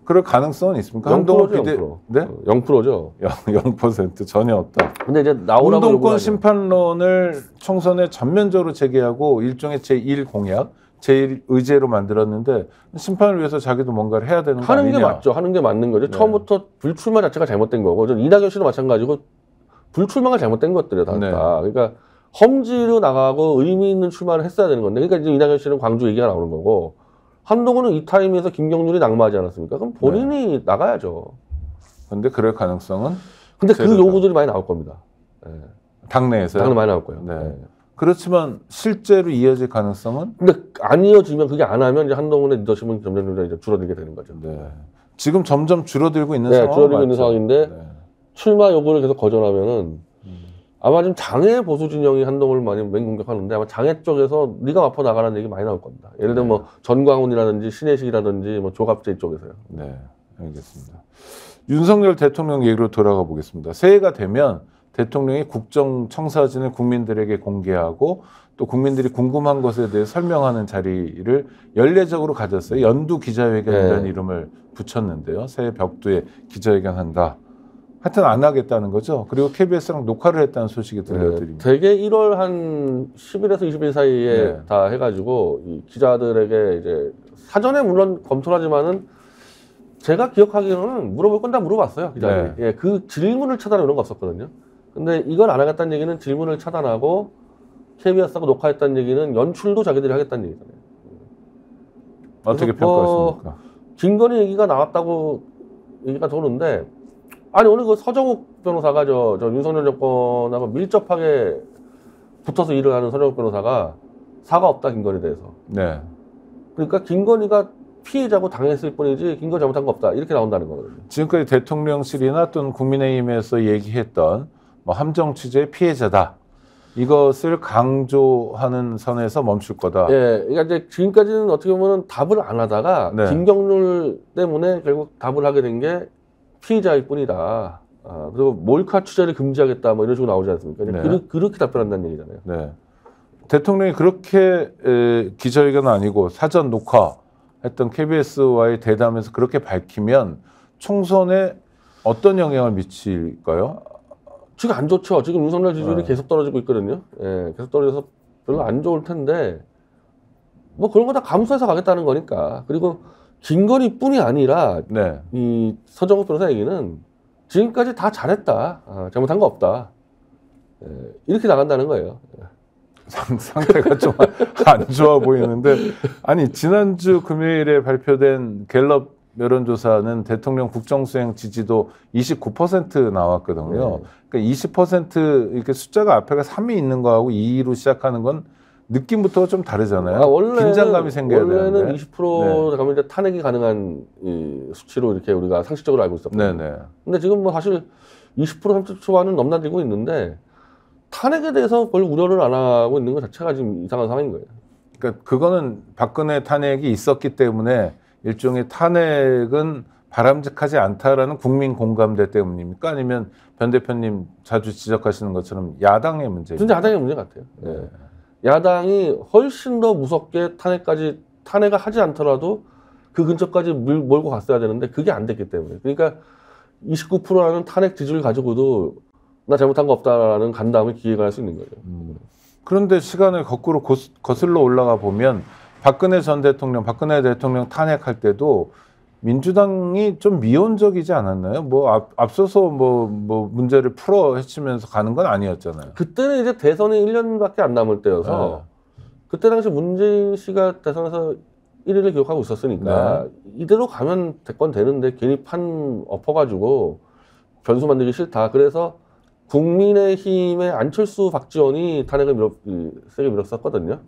그럴 가능성은 있습니까? 0%죠, 0%. 네? 0%죠. 0% 전혀 없다. 근데 이제 나오라고 운동권 심판론을 총선에 전면적으로 제기하고 일종의 제1 공약, 제1 의제로 만들었는데 심판을 위해서 자기도 뭔가를 해야 되는 거 아니냐. 하는 게 맞죠. 하는 게 맞는 거죠. 네. 처음부터 불출마 자체가 잘못된 거고. 전 이낙연 씨도 마찬가지고 불출마가 잘못된 것들이에요, 다. 네. 그러니까 험지로 나가고 의미 있는 출마를 했어야 되는 건데, 그러니까 지금 이낙연 씨는 광주 얘기가 나오는 거고, 한동훈은 이 타임에서 김경률이 낙마하지 않았습니까? 그럼 본인이 나가야죠. 근데 그럴 가능성은? 근데 그 요구들이 많이 나올 겁니다. 네. 당내에서요? 당내 많이 나올 거예요. 네. 네. 그렇지만 실제로 이어질 가능성은? 근데 안 이어지면, 그게 안 하면 이제 한동훈의 리더십은 점점 이제 줄어들게 되는 거죠. 네. 지금 점점 줄어들고 있는 네, 상황 줄어들고 있는 상황인데, 네. 출마 요구를 계속 거절하면은 아마 지금 장애 보수 진영이 한동훈을 많이 맹공격하는데, 아마 장애 쪽에서 네가 마포 나가라는 얘기 많이 나올 겁니다. 예를 들면 뭐 전광훈이라든지 신혜식이라든지 뭐 조갑재 쪽에서요. 네, 알겠습니다. 윤석열 대통령 얘기로 돌아가 보겠습니다. 새해가 되면 대통령이 국정청사진을 국민들에게 공개하고 또 국민들이 궁금한 것에 대해 설명하는 자리를 연례적으로 가졌어요. 연두 기자회견이라는 이름을 붙였는데요. 새해 벽두에 기자회견한다. 하여튼 안 하겠다는 거죠. 그리고 KBS랑 녹화를 했다는 소식이 들려드립니다. 되게 1월 한 10일에서 20일 사이에 다 해가지고 이 기자들에게 이제 사전에 물론 검토를 하지만은 제가 기억하기로는 물어볼 건 다 물어봤어요. 기자들이. 예, 그 질문을 차단하는 이런 거 없었거든요. 근데 이걸 안 하겠다는 얘기는 질문을 차단하고 KBS하고 녹화했다는 얘기는 연출도 자기들이 하겠다는 얘기잖아요. 어떻게 평가하십니까? 김건희 얘기가 나왔다고 얘기가 도는데, 아니 오늘 그 서정욱 변호사가 저 윤석열 정권하고 밀접하게 붙어서 일을 하는 서정욱 변호사가 사과 없다, 김건희에 대해서. 네. 그러니까 김건희가 피해자고 당했을 뿐이지 김건희 잘못한 거 없다, 이렇게 나온다는 거거든요. 지금까지 대통령실이나 또는 국민의힘에서 얘기했던 뭐 함정 취재의 피해자다, 이것을 강조하는 선에서 멈출 거다. 예, 그러니까 이제 지금까지는 어떻게 보면 답을 안 하다가 김경률 때문에 결국 답을 하게 된 게 피의자일 뿐이다. 그리고 몰카 취재를 금지하겠다, 뭐 이런 식으로 나오지 않습니까? 그렇게 답변한다는 얘기잖아요. 네. 대통령이 그렇게 기자회견은 아니고 사전 녹화했던 KBS와의 대담에서 그렇게 밝히면 총선에 어떤 영향을 미칠까요? 지금 안 좋죠. 지금 윤석열 지지율이 계속 떨어지고 있거든요. 예, 계속 떨어져서 별로 안 좋을 텐데, 뭐 그런 거 다 감수해서 가겠다는 거니까. 그리고 김건희뿐이 아니라 이 서정욱 변호사 얘기는 지금까지 다 잘했다, 잘못한 거 없다, 예, 이렇게 나간다는 거예요. 상태가 좀 안 좋아 보이는데, 아니 지난주 금요일에 발표된 갤럽 여론조사는 대통령 국정수행 지지도 29% 나왔거든요. 그러니까 20% 이렇게 숫자가 앞에가 3이 있는 거하고 2로 시작하는 건 느낌부터가 좀 다르잖아요. 긴장감이 생겨야 되는데. 원래는 20% 가면 이제 탄핵이 가능한 이 수치로 이렇게 우리가 상식적으로 알고 있었거든요. 근데 지금 뭐 사실 20% 30%와는 넘나들고 있는데, 탄핵에 대해서 별 우려를 안 하고 있는 것 자체가 지금 이상한 상황인 거예요. 그러니까 그거는 박근혜 탄핵이 있었기 때문에 일종의 탄핵은 바람직하지 않다라는 국민 공감대 때문입니까? 아니면 변 대표님 자주 지적하시는 것처럼 야당의 문제입니까? 진짜 야당의 문제 같아요. 네. 야당이 훨씬 더 무섭게 탄핵을 하지 않더라도 그 근처까지 몰고 갔어야 되는데 그게 안 됐기 때문에. 그러니까 29%라는 탄핵 지지를 가지고도 나 잘못한 거 없다라는 간담을 기획할 수 있는 거죠. 그런데 시간을 거꾸로 거슬러 올라가 보면 박근혜 대통령 탄핵할 때도 민주당이 좀 미온적이지 않았나요? 뭐 앞서서 뭐 문제를 풀어 헤치면서 가는 건 아니었잖아요. 그때는 이제 대선이 1년밖에 안 남을 때여서 그때 당시 문재인 씨가 대선에서 1위를 기록하고 있었으니까 이대로 가면 대권 되는데 괜히 판 엎어가지고 변수 만들기 싫다. 그래서 국민의힘의 안철수, 박지원이 탄핵을 세게 밀었었거든요.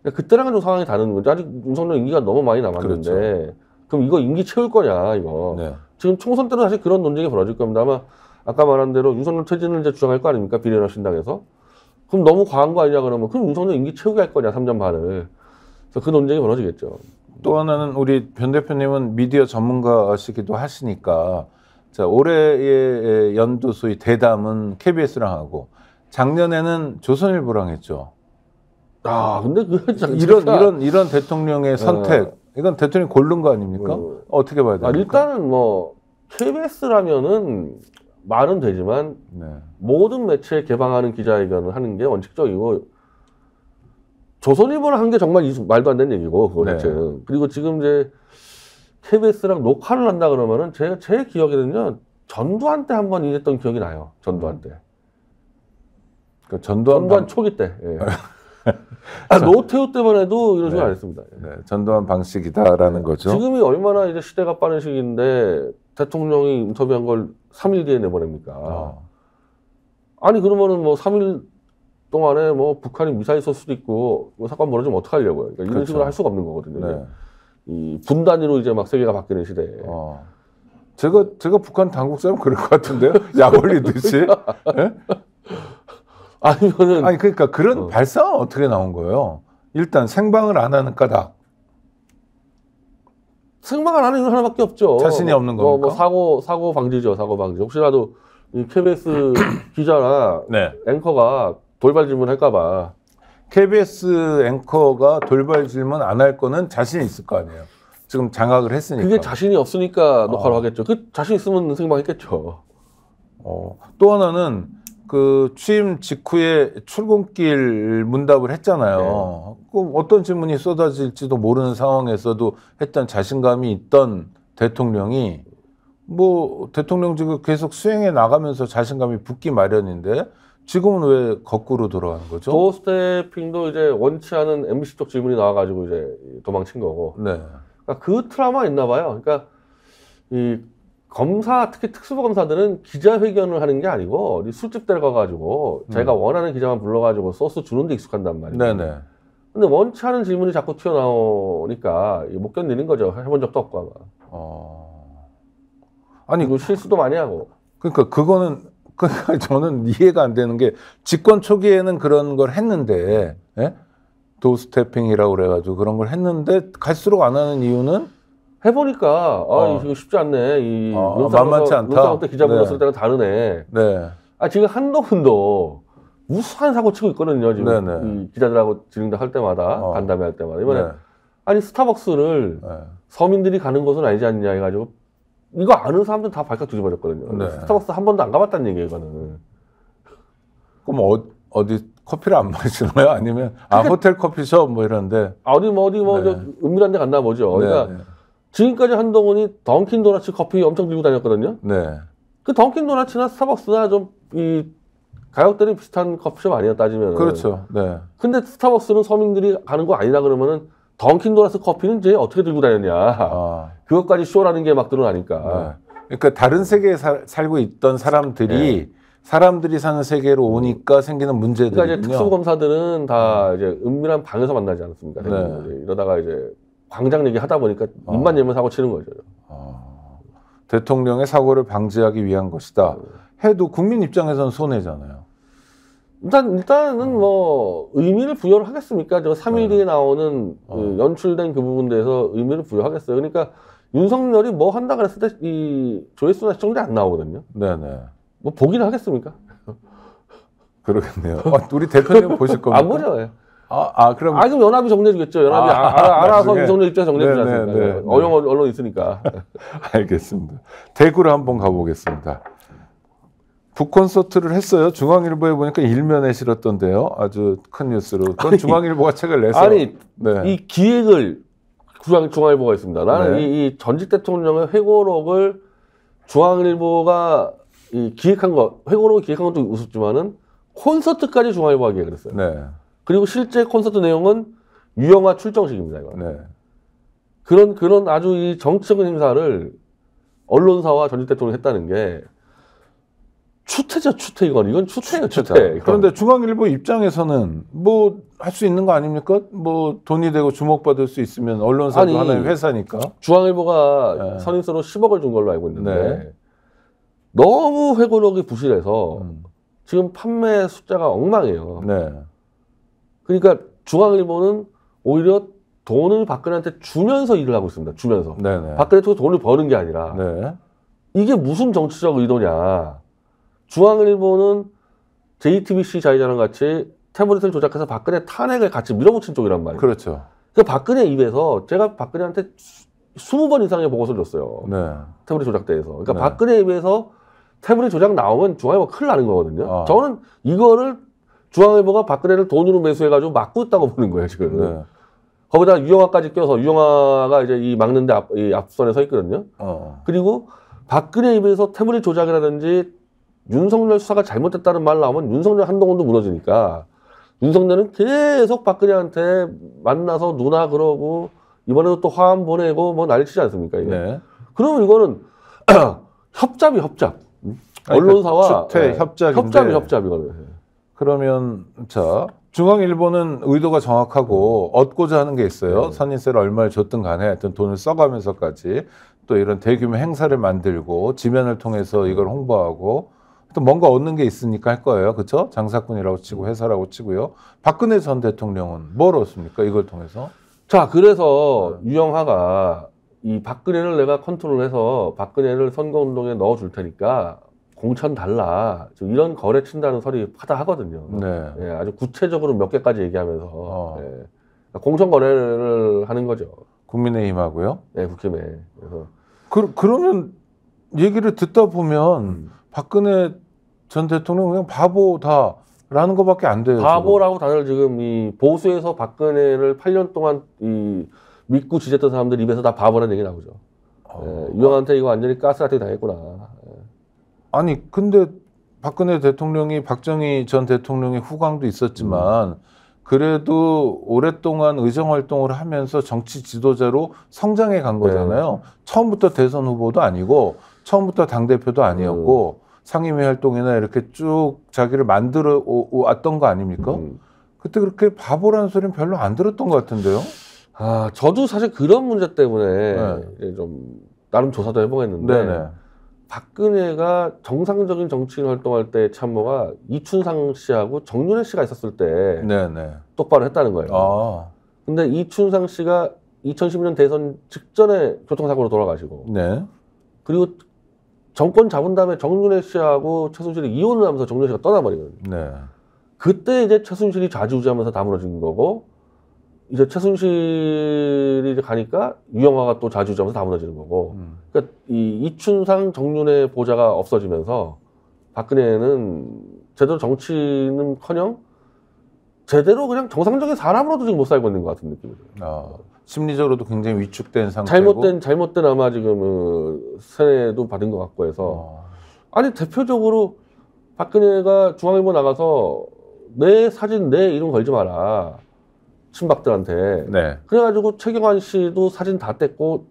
그때랑은 좀 상황이 다른 거죠. 아직 윤석열 임기가 너무 많이 남았는데, 그렇죠. 그럼 이거 임기 채울 거냐, 이거. 지금 총선 때도 사실 그런 논쟁이 벌어질 겁니다. 아마 아까 말한 대로 윤석열 퇴진을 이제 주장할 거 아닙니까? 비례나 신당에서. 그럼 너무 과한 거 아니냐 그러면, 그럼 윤석열 임기 채우게 할 거냐, 3년 반을. 그래서 그 논쟁이 벌어지겠죠. 또 하나는 우리 변 대표님은 미디어 전문가시기도 하시니까, 자, 올해의 연도 소위 대담은 KBS랑 하고, 작년에는 조선일보랑 했죠. 근데 이런 대통령의 선택, 이건 대통령이 고른 거 아닙니까? 어떻게 봐야 됩니까? 일단은 뭐 KBS라면은 말은 되지만 모든 매체에 개방하는 기자회견을 하는 게 원칙적이고, 조선일보를 한 게 정말 말도 안 되는 얘기고, 그거 자체는. 그리고 지금 이제 KBS랑 녹화를 한다 그러면은 제 기억에는요, 전두환 때 한번 이랬던 기억이 나요. 전두환 때. 그러니까 전두환 초기 때. 예. 노태우 때만 해도 이런 식으로 안 했습니다. 네, 전두환 방식이다라는 거죠. 지금이 얼마나 이제 시대가 빠른 시기인데 대통령이 인터뷰한 걸 3일 뒤에 내보냅니까? 아니 그러면은 뭐 3일 동안에 뭐 북한이 미사일 쏠 수도 있고 뭐 사건 벌어지면 어떡하려고요? 그러니까 이런 그렇죠. 식으로 할 수가 없는 거거든요. 네. 이 분단위로 이제 막 세계가 바뀌는 시대에. 제가 북한 당국자면 그럴 것 같은데요? 약 올리듯이. 네? 아니면은 아니 그러니까 그런 발상은 어떻게 나온 거예요? 일단 생방을 안 하는 까닭. 생방을 하는 이유 하나밖에 없죠. 자신이 없는 겁니까? 사고 방지죠. 사고 방지. 혹시라도 이 KBS 기자나 네. 앵커가 돌발 질문할까봐. KBS 앵커가 돌발 질문 안 할 거는 자신 있을 거 아니에요. 지금 장악을 했으니까. 그게 자신이 없으니까 녹화를 하겠죠. 그 자신 있으면 생방했겠죠. 또 하나는 그 취임 직후에 출근길 문답을 했잖아요. 그 어떤 질문이 쏟아질지도 모르는 상황에서도 했던 자신감이 있던 대통령이 뭐 대통령직을 계속 수행해 나가면서 자신감이 붙기 마련인데 지금은 왜 거꾸로 돌아가는 거죠? 도어 스태핑도 이제 원치 않은 MBC 쪽 질문이 나와가지고 이제 도망친 거고. 네. 그러니까 그 트라우마 있나 봐요. 그러니까 이 검사, 특히 특수부 검사들은 기자회견을 하는 게 아니고 술집 데려가가지고 자기가 원하는 기자만 불러가지고 소스 주는 데 익숙한단 말이에요. 네네. 근데 원치 않은 질문이 자꾸 튀어나오니까 못 견디는 거죠. 해본 적도 없고 아마. 아니 그리고 실수도 많이 하고. 그러니까 그러니까 저는 이해가 안 되는 게 집권 초기에는 그런 걸 했는데 도스태핑이라고 그래가지고 그런 걸 했는데 갈수록 안 하는 이유는 해보니까 이거 쉽지 않네. 만만치 않다. 눈싸움 때 기자 불렀을 때랑 다르네. 네. 지금 한동훈도 무수한 사고 치고 있거든요. 지금 네네. 이 기자들하고 진행도 할 때마다 간담회 할 때마다 이번에 아니 스타벅스를 서민들이 가는 곳은 아니지 않냐 해가지고 이거 아는 사람들 다 발칵 뒤집어졌거든요. 스타벅스 한 번도 안 가봤다는 얘기예요, 이거는. 그럼 어디 커피를 안 마시나요? 아니면 호텔 커피숍 뭐 이런데 어디 저 은밀한 데 갔나 보죠. 그러니까 지금까지 한동훈이 던킨 도너츠 커피 엄청 들고 다녔거든요. 네. 그 던킨 도너츠나 스타벅스나 좀 이 가격대는 비슷한 커피숍 아니야 따지면. 그렇죠. 네. 근데 스타벅스는 서민들이 가는 거 아니라 그러면은 던킨 도너츠 커피는 이제 어떻게 들고 다녔냐. 그것까지 쇼라는 게 막 드러나니까. 그러니까 다른 세계에 살고 있던 사람들이 사람들이 사는 세계로 오니까 생기는 문제들이군요. 그러니까 이제 특수 검사들은 다 이제 은밀한 방에서 만나지 않습니까? 이러다가 이제 광장 얘기 하다 보니까 입만 열면 사고 치는 거죠. 대통령의 사고를 방지하기 위한 것이다. 해도 국민 입장에서는 손해잖아요. 일단은 뭐 의미를 부여를 하겠습니까? 저 3일 뒤에 나오는 그 연출된 그 부분에 대해서 의미를 부여하겠어요. 그러니까 윤석열이 뭐 한다 그랬을 때 이 조회수나 시청자 안 나오거든요. 네네. 뭐 보기는 하겠습니까? 그러겠네요. 우리 대표님 보실 겁니까? 안 보죠. 그럼. 그럼 연합이 정리해주겠죠. 연합이 알아서 윤석열 입장에 정리해주지 않습니까? 어영 언론 있으니까. 알겠습니다. 대구를 한번 가보겠습니다. 북콘서트를 했어요. 중앙일보에 보니까 일면에 실었던데요. 아주 큰 뉴스로. 그건 중앙일보가 책을 내서. 이 기획을 중앙일보가 있습니다. 나는 이 전직 대통령의 회고록을 중앙일보가 기획한 거, 회고록을 기획한 것도 우습지만은 콘서트까지 중앙일보가 기획을 했어요. 네. 그리고 실제 콘서트 내용은 유영아 출정식입니다. 이거. 네. 그런 아주 이 정치적인 행사를 언론사와 전직 대통령이 했다는 게 추태죠, 추태 이건 추태예요, 추태. 그런데 중앙일보 입장에서는 뭐 할 수 있는 거 아닙니까? 뭐 돈이 되고 주목받을 수 있으면 언론사도 하나의 회사니까. 중앙일보가 선인수로 10억을 준 걸로 알고 있는데 너무 회고록이 부실해서 지금 판매 숫자가 엉망이에요. 그러니까 중앙일보는 오히려 돈을 박근혜한테 주면서 일을 하고 있습니다. 주면서. 박근혜 통해서 돈을 버는 게 아니라 이게 무슨 정치적 의도냐. 중앙일보는 JTBC 자유자랑 같이 태블릿을 조작해서 박근혜 탄핵을 같이 밀어붙인 쪽이란 말이에요. 그렇죠. 그 박근혜 입에서 제가 박근혜한테 20번 이상의 보고서를 줬어요. 태블릿 조작대에서. 그러니까 박근혜 입에서 태블릿 조작 나오면 중앙일보가 큰일 나는 거거든요. 저는 이거를 중앙일보가 박근혜를 돈으로 매수해가지고 막고 있다고 보는 거예요, 지금. 거기다 유영아까지 껴서 유영아가 이제 이 막는데 이 앞선에 서 있거든요. 그리고 박근혜 입에서 태블릿 조작이라든지 윤석열 수사가 잘못됐다는 말 나오면 윤석열 한동훈도 무너지니까 윤석열은 계속 박근혜한테 만나서 누나 그러고 이번에도 또 화환 보내고 뭐 난리치지 않습니까? 이게. 네. 그러면 이거는 협잡이 협잡. 언론사와 추태 협잡인데. 협잡이 협잡이거든요. 그러면 자 중앙일보는 의도가 정확하고 얻고자 하는 게 있어요. 선인세를 얼마를 줬든 간에 하여튼 돈을 써가면서까지 또 이런 대규모 행사를 만들고 지면을 통해서 이걸 홍보하고 또 뭔가 얻는 게 있으니까 할 거예요. 그렇죠? 장사꾼이라고 치고 회사라고 치고요. 박근혜 전 대통령은 뭘 얻습니까? 이걸 통해서? 자, 그래서 유영하가 이 박근혜를 내가 컨트롤해서 박근혜를 선거운동에 넣어줄 테니까 공천 달라. 이런 거래 친다는 소리 하다 하거든요. 네. 예, 아주 구체적으로 몇 개까지 얘기하면서 예, 공천 거래를 하는 거죠. 국민의힘하고요. 네, 국힘에. 그래서 그러면 얘기를 듣다 보면 박근혜 전 대통령 그냥 바보다라는 것밖에 안 돼요. 바보라고 다들 지금 이 보수에서 박근혜를 8년 동안 이 믿고 지졌던 사람들 입에서 다 바보라는 얘기 나오죠. 예, 유영한테 이거 완전히 가스라이팅 당했구나. 예. 아니 근데 박근혜 대통령이 박정희 전 대통령의 후광도 있었지만 그래도 오랫동안 의정 활동을 하면서 정치 지도자로 성장해 간 거잖아요. 처음부터 대선 후보도 아니고 처음부터 당대표도 아니었고 상임위 활동이나 이렇게 쭉 자기를 만들어 왔던 거 아닙니까? 그때 그렇게 바보라는 소리는 별로 안 들었던 것 같은데요. 아, 저도 사실 그런 문제 때문에 좀 나름 조사도 해보겠는데 네네. 박근혜가 정상적인 정치인 활동할 때 참모가 이춘상 씨하고 정윤회 씨가 있었을 때 네네. 똑바로 했다는 거예요. 아. 근데 이춘상 씨가 2012년 대선 직전에 교통사고로 돌아가시고 네. 그리고 정권 잡은 다음에 정윤회 씨하고 최순실이 이혼을 하면서 정윤회 씨가 떠나버리거든요. 네. 그때 이제 최순실이 좌지우지하면서 다 무너진 거고 이제 최순실이 이제 가니까 유영하가 또 좌지우지하면서 다 무너지는 거고 그러니까 이 이춘상 정윤회 보좌가 없어지면서 박근혜는 제대로 정치는커녕 제대로 그냥 정상적인 사람으로도 지금 못 살고 있는 것 같은 느낌이에요. 아, 심리적으로도 굉장히 위축된 상태고 잘못된 아마 지금 세뇌도 받은 것 같고 해서 아니 대표적으로 박근혜가 중앙일보 나가서 내 사진 내 이름 걸지 마라 친박들한테 네. 그래가지고 최경환 씨도 사진 다 뗐고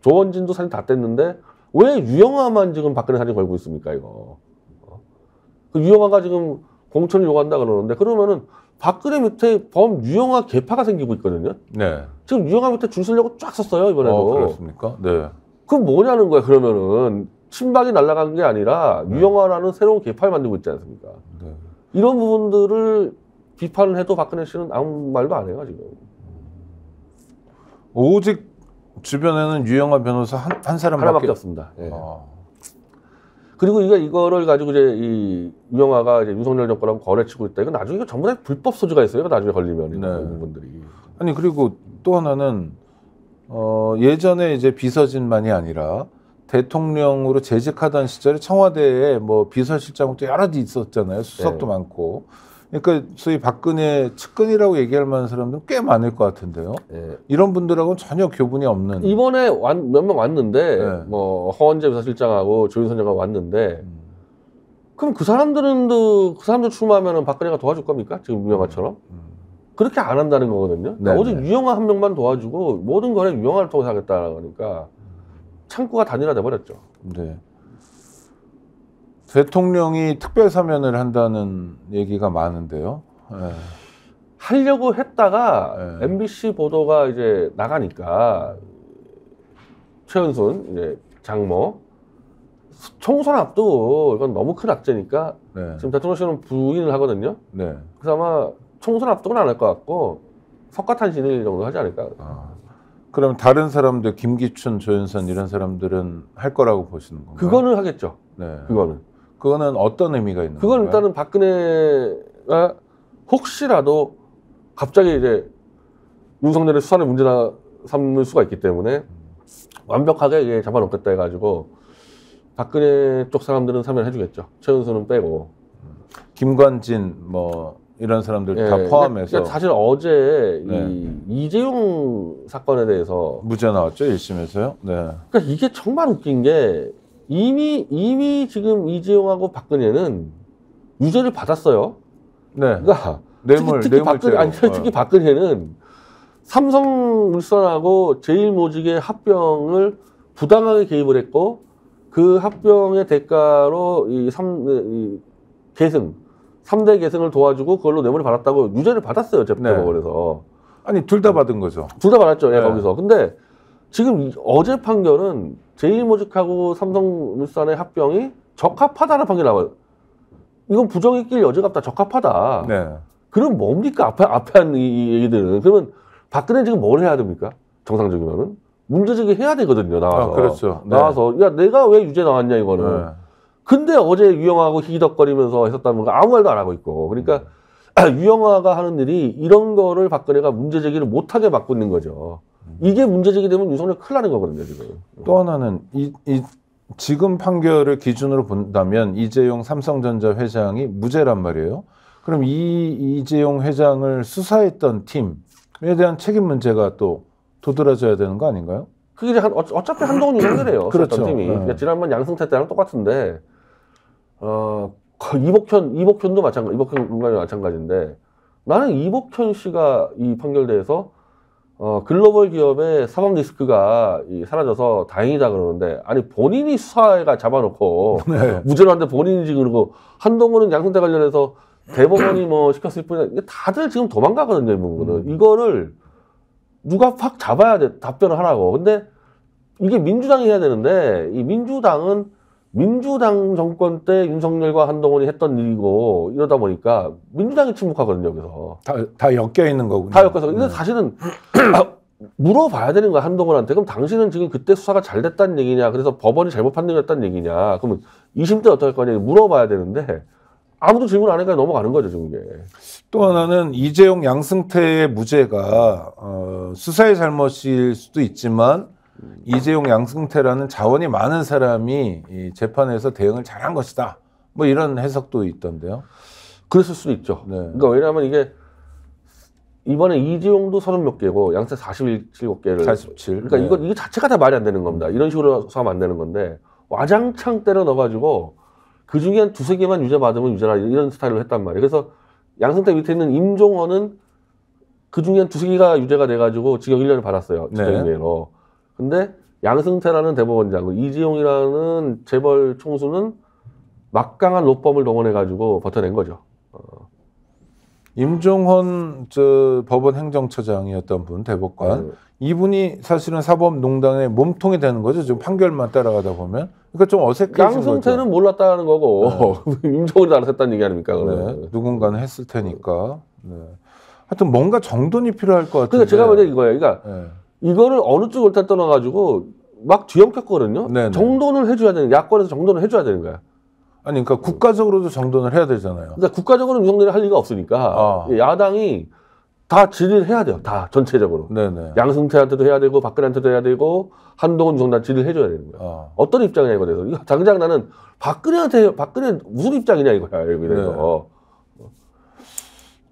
조원진도 사진 다 뗐는데 왜 유영하만 지금 박근혜 사진 걸고 있습니까 이거 그 유영하가 지금 공천을 요구한다 그러는데 그러면은 박근혜 밑에 범 유영하 계파가 생기고 있거든요. 네. 지금 유영하 밑에 줄 서려고 쫙 썼어요 이번에도. 그렇습니까? 네. 그럼 뭐냐는 거야 그러면은 친박이 날아간 게 아니라 유영하라는 새로운 계파를 만들고 있지 않습니까? 네. 이런 부분들을 비판을 해도 박근혜 씨는 아무 말도 안 해요 지금. 오직 주변에는 유영하 변호사 한 사람밖에 하나밖에 없습니다. 예. 그리고 이거를 가지고 이제 이 유영하가 이제 윤석열 정권하고 거래치고 있다. 이거 나중에 이거 전부 다 불법 소지가 있어요. 이거 나중에 걸리면 이런 부분들이. 아니 그리고 또 하나는 예전에 이제 비서진만이 아니라 대통령으로 재직하던 시절에 청와대에 뭐 비서실장도 여러 있었잖아요. 수석도 많고. 그러니까 소위 박근혜 측근이라고 얘기할 만한 사람들은 꽤 많을 것 같은데요. 이런 분들하고는 전혀 교분이 없는. 이번에 몇 명 왔는데 뭐 허원재 비서실장하고 조윤선 장관 왔는데 그럼 그 사람들 출마하면 박근혜가 도와줄 겁니까? 지금 유영하처럼? 그렇게 안 한다는 거거든요. 그러니까 오직 유영하 한 명만 도와주고 모든 거는 유영하를 통해서 하겠다는 거니까 창구가 단일화돼 버렸죠. 네. 대통령이 특별 사면을 한다는 얘기가 많은데요. 하려고 했다가 MBC 보도가 이제 나가니까 최은순 이제 장모 총선 앞두고 이건 너무 큰 악재니까 지금 대통령실은 부인을 하거든요. 그래서 아마 총선 앞두고는 안 할 것 같고 석가탄신일 정도 하지 않을까. 그럼 다른 사람들 김기춘, 조윤선 이런 사람들은 할 거라고 보시는 건가요? 그거는 하겠죠. 그거는 어떤 의미가 있는 그건 건가요? 일단은 박근혜가 혹시라도 갑자기 이제 윤석열의 수사를 문제나 삼을 수가 있기 때문에 완벽하게 이게 잡아놓겠다 해가지고 박근혜 쪽 사람들은 사면을 해주겠죠. 최은수는 빼고. 김관진 뭐 이런 사람들 다 포함해서. 그러니까 사실 어제 이 이재용 사건에 대해서 무죄 나왔죠 1심에서요. 그러니까 이게 정말 웃긴 게 이미 지금 이재용하고 박근혜는 유죄를 받았어요. 네. 그러니까 특히 박근혜는 삼성물산하고 제일모직의 합병을 부당하게 개입을 했고 그 합병의 대가로 이 3대 계승을 도와주고 그걸로 뇌물을 받았다고 유죄를 받았어요. 재판법원에서. 아니 둘 다 받은 거죠. 둘 다 받았죠. 네. 거기서. 근데 지금 어제 판결은 제일모직하고 삼성물산의 합병이 적합하다는 판결이 나와요. 이건 부정이 낄 여지가 없다. 적합하다. 네. 그럼 뭡니까? 앞에 한 이 얘기들은. 그러면 박근혜 지금 뭘 해야 됩니까? 정상적이면은. 문제제기 해야 되거든요. 나와서. 그렇죠. 네. 나와서. 야, 내가 왜 유죄 나왔냐, 이거는. 네. 근데 어제 유영하고 희덕거리면서 했었다는 거 아무 말도 안 하고 있고. 그러니까 유영하가 하는 일이 이런 거를 박근혜가 문제제기를 못하게 막고 있는 거죠. 이게 문제제기되면 윤석열 큰일 나는 거거든요, 지금. 또 하나는 지금 판결을 기준으로 본다면 이재용 삼성전자 회장이 무죄란 말이에요. 그럼 이재용 회장을 수사했던 팀에 대한 책임 문제가 또 도드라져야 되는 거 아닌가요? 그게 어차피 한동훈 윤석열이에요. 그렇죠. 팀이. 그러니까 지난번 양승태 때랑 똑같은데, 이복현도 마찬가지인데, 나는 이복현 씨가 이 판결대에서 글로벌 기업의 사법 리스크가 사라져서 다행이다 그러는데, 아니 본인이 수사가 잡아놓고 네. 무죄로 한데 본인이지 그러고 한동훈은 양승태 관련해서 대법원이 뭐 시켰을 뿐이야. 다들 지금 도망가거든요, 이 부분은. 이거를 누가 팍 잡아야 돼, 답변을 하라고. 근데 이게 민주당이 해야 되는데, 이 민주당은 민주당 정권 때 윤석열과 한동훈이 했던 일이고, 이러다 보니까 민주당이 침묵하거든요, 여기서. 다 엮여 있는 거군요. 다 엮여서. 근데 사실은 물어봐야 되는 거야, 한동훈한테. 그럼 당신은 지금 그때 수사가 잘 됐다는 얘기냐, 그래서 법원이 잘못 판단했다는 얘기냐, 그러면 2심 때 어떻게 할 거냐, 물어봐야 되는데, 아무도 질문 안 하니까 넘어가는 거죠, 지금 이게. 또 하나는 이재용 양승태의 무죄가 수사의 잘못일 수도 있지만 이재용 양승태라는 자원이 많은 사람이 이 재판에서 대응을 잘한 것이다. 뭐 이런 해석도 있던데요. 그랬을 수도 있죠. 네. 그러니까 왜냐하면 이게 이번에 이재용도 30몇 개고 양승태 47개를 47. 그러니까 네. 이거 자체가 다 말이 안 되는 겁니다. 이런 식으로 수사하면 안 되는 건데 와장창 때려 넣어가지고 그 중에 한 2-3개만 유죄 받으면 유죄라 이런 스타일로 했단 말이에요. 그래서 양승태 밑에 있는 임종원은 그 중에 한 2-3개가 유죄가 돼가지고 징역 1년을 받았어요. 징역이외로. 근데 양승태라는 대법원장, 이재용이라는 재벌 총수는 막강한 로펌을 동원해가지고 버텨낸 거죠. 임종헌 법원 행정처장이었던 분, 대법관. 이분이 사실은 사법농단의 몸통이 되는 거죠. 지금 판결만 따라가다 보면. 그러니까 좀 어색해진 거죠. 양승태는 몰랐다는 거고 임종헌이 알았다는 얘기 아닙니까? 네. 누군가는 했을 테니까. 네. 하여튼 뭔가 정돈이 필요할 것 같아요. 그러니까 제가 먼저 이거예요. 그러니까 이거를 어느 쪽을 다 떠나가지고 막 뒤엉켰거든요. 정돈을 해줘야 되는, 야권에서 정돈을 해줘야 되는 거야. 아니, 그러니까 국가적으로도 정돈을 해야 되잖아요. 그러니까 국가적으로는 윤석열이 할 리가 없으니까 야당이 다 질의를 해야 돼요. 다 전체적으로. 네네. 양승태한테도 해야 되고 박근혜한테도 해야 되고 한동훈 윤석열 질의를 해줘야 되는 거야. 어떤 입장이냐 이거에 대해서. 이거 당장 나는 박근혜 무슨 입장이냐 이거야. 여기 대해서.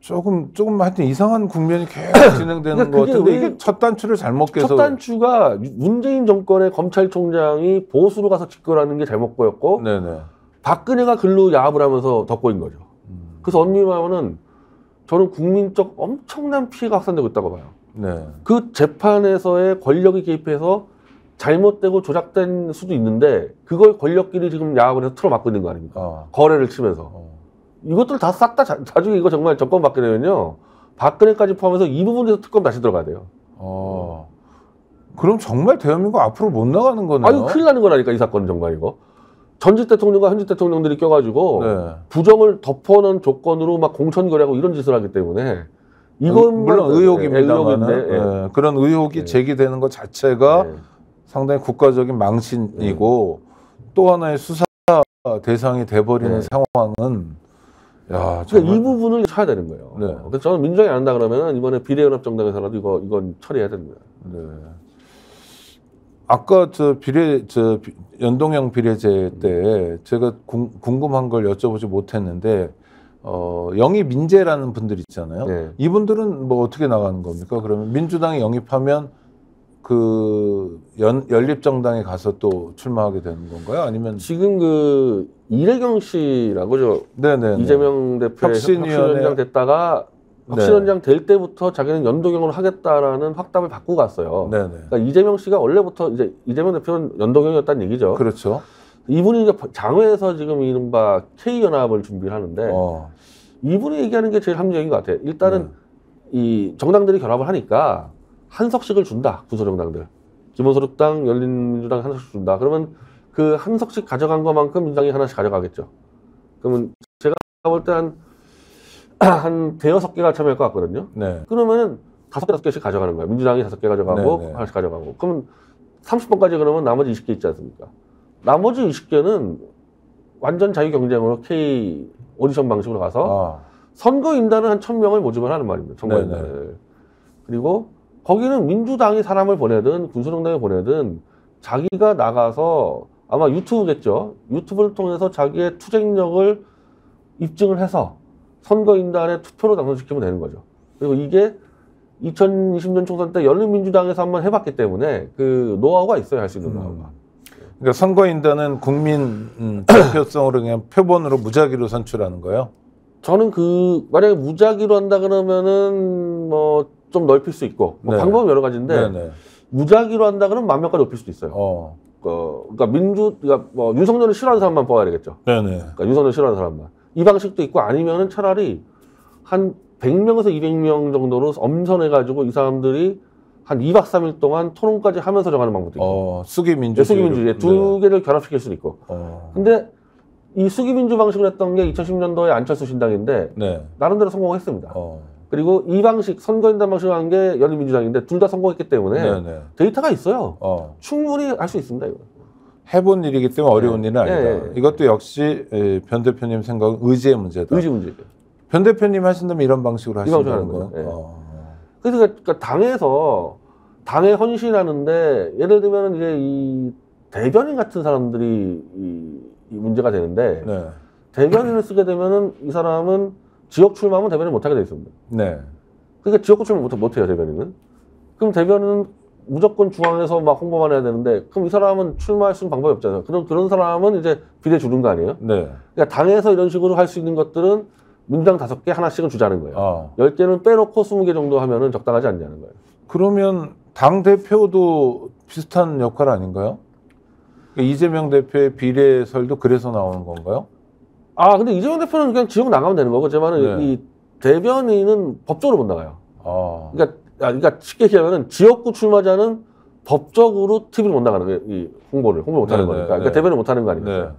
조금 하여튼 이상한 국면이 계속 진행되는 것 같은데 이게 첫 단추를 잘못 깨서. 첫 단추가 문재인 정권의 검찰총장이 보수로 가서 집권하는 게 잘못 보였고 네네. 박근혜가 글로 야합을 하면서 덧보인 거죠. 그래서 엄밀히 말하면은 저는 국민적 엄청난 피해가 확산되고 있다고 봐요. 네. 그 재판에서의 권력이 개입해서 잘못되고 조작된 수도 있는데 그걸 권력끼리 지금 야합을 해서 틀어막고 있는 거 아닙니까? 거래를 치면서. 이것들 다 싹 다 나중에 이거 정말 정권 받게 되면요. 박근혜까지 포함해서 이 부분에서 특검 다시 들어가야 돼요. 그럼 정말 대한민국 앞으로 못 나가는 거네요. 아니 큰일 나는 거라니까 이 사건은 정말 이거. 전직 대통령과 현직 대통령들이 껴가지고 부정을 덮어놓은 조건으로 막 공천거래하고 이런 짓을 하기 때문에 이건 물론 의혹입니다만 그런 의혹이 제기되는 것 자체가 상당히 국가적인 망신이고 또 하나의 수사 대상이 돼버리는 상황은 그러니까 이 부분을 쳐야 되는 거예요. 그래서 저는 민주당이 안 한다 그러면 이번에 비례연합정당에서라도 이건 처리해야 됩니다. 아까 연동형 비례제 때 제가 궁금한 걸 여쭤보지 못했는데 영입 민재라는 분들 있잖아요. 이분들은 뭐 어떻게 나가는 겁니까? 그러면 민주당이 영입하면 그 연립정당에 가서 또 출마하게 되는 건가요? 아니면 지금 그 이래경 씨라고 네네 이재명 대표의 혁신위원장 됐다가 혁신위원장 될 때부터 자기는 연동형으로 하겠다라는 확답을 받고 갔어요. 네네. 그러니까 이재명 씨가 원래부터 이제 이재명 대표는 연동형이었다는 얘기죠. 그렇죠. 이분이 이제 장외에서 지금 이른바 K연합을 준비를 하는데 이분이 얘기하는 게 제일 합리적인 것 같아요. 일단은 이 정당들이 결합을 하니까 한석씩을 준다. 구소정당들. 기본소득당, 열린민주당 한석씩 준다. 그러면 그 한석씩 가져간 것만큼 민주당이 하나씩 가져가겠죠. 그러면 제가 볼 때 한 대여섯 개가 참여할 것 같거든요. 네. 그러면은 5개, 5개씩 가져가는 거예요. 민주당이 5개 가져가고 네네. 하나씩 가져가고. 그러면 30번까지 그러면 나머지 20개 있지 않습니까? 나머지 20개는 완전 자유 경쟁으로 K 오디션 방식으로 가서 선거인단은 한 1000명을 모집을 하는 말입니다. 선거인단을. 그리고 거기는 민주당이 사람을 보내든 군수정당이 보내든 자기가 나가서 아마 유튜브겠죠. 유튜브를 통해서 자기의 투쟁력을 입증을 해서 선거인단에 투표로 당선시키면 되는 거죠. 그리고 이게 2020년 총선 때 열린민주당에서 한번 해봤기 때문에 그 노하우가 있어요. 할 수 있는 노하우가. 그러니까 선거인단은 국민 대표성으로 그냥 표본으로 무작위로 선출하는 거예요? 저는 만약에 무작위로 한다 그러면은 뭐 좀 넓힐 수 있고 뭐 방법은 여러 가지인데 무작위로 한다 그러면 10,000명까지 높일 수도 있어요. 그러니까 뭐 윤석열을 싫어하는 사람만 뽑아야 되겠죠. 그러니까 윤석열 싫어하는 사람만. 이 방식도 있고 아니면은 차라리 한 100명에서 200명 정도로 엄선해가지고 이 사람들이 한 2박 3일 동안 토론까지 하면서 정하는 방법도 있고. 수기민주주의. 수기민주주의. 두 개를 결합시킬 수도 있고. 근데 이 수기민주 방식으로 했던 게 2010년도에 안철수 신당인데 나름대로 성공했습니다. 그리고 이 방식, 선거인단 방식으로 한 게 열린민주당인데 둘 다 성공했기 때문에 데이터가 있어요. 충분히 할 수 있습니다. 이거. 해본 일이기 때문에 어려운 일은 아니다. 이것도 역시 변 대표님 생각은 의지의 문제다. 의지 문제죠. 변 대표님 하신다면 이런 방식으로 하신다는 거예요. 그러니까 당에 헌신하는데 예를 들면 이제 이 대변인 같은 사람들이 이 문제가 되는데 대변인을 쓰게 되면은 이 사람은 지역 출마하면 대변인 못하게 돼 있습니다. 그러니까 지역구 출마 못해요 대변인은. 그럼 대변인은 무조건 중앙에서 막 홍보만 해야 되는데 그럼 이 사람은 출마할 수 있는 방법이 없잖아요. 그런 사람은 이제 비례 주는 거 아니에요? 그러니까 당에서 이런 식으로 할 수 있는 것들은 민주당 5개 하나씩은 주자는 거예요. 10개는 빼놓고 20개 정도 하면은 적당하지 않냐는 거예요. 그러면 당 대표도 비슷한 역할 아닌가요? 그러니까 이재명 대표의 비례설도 그래서 나오는 건가요? 근데 이재명 대표는 그냥 지역 나가면 되는 거고, 제 말은 이 대변인은 법적으로 못 나가요. 그러니까 쉽게 얘기하면은 지역구 출마자는 법적으로 TV를 못 나가는 거예요. 이 홍보를 못 하는 거니까. 그러니까 대변을 못 하는 거 아니겠어요?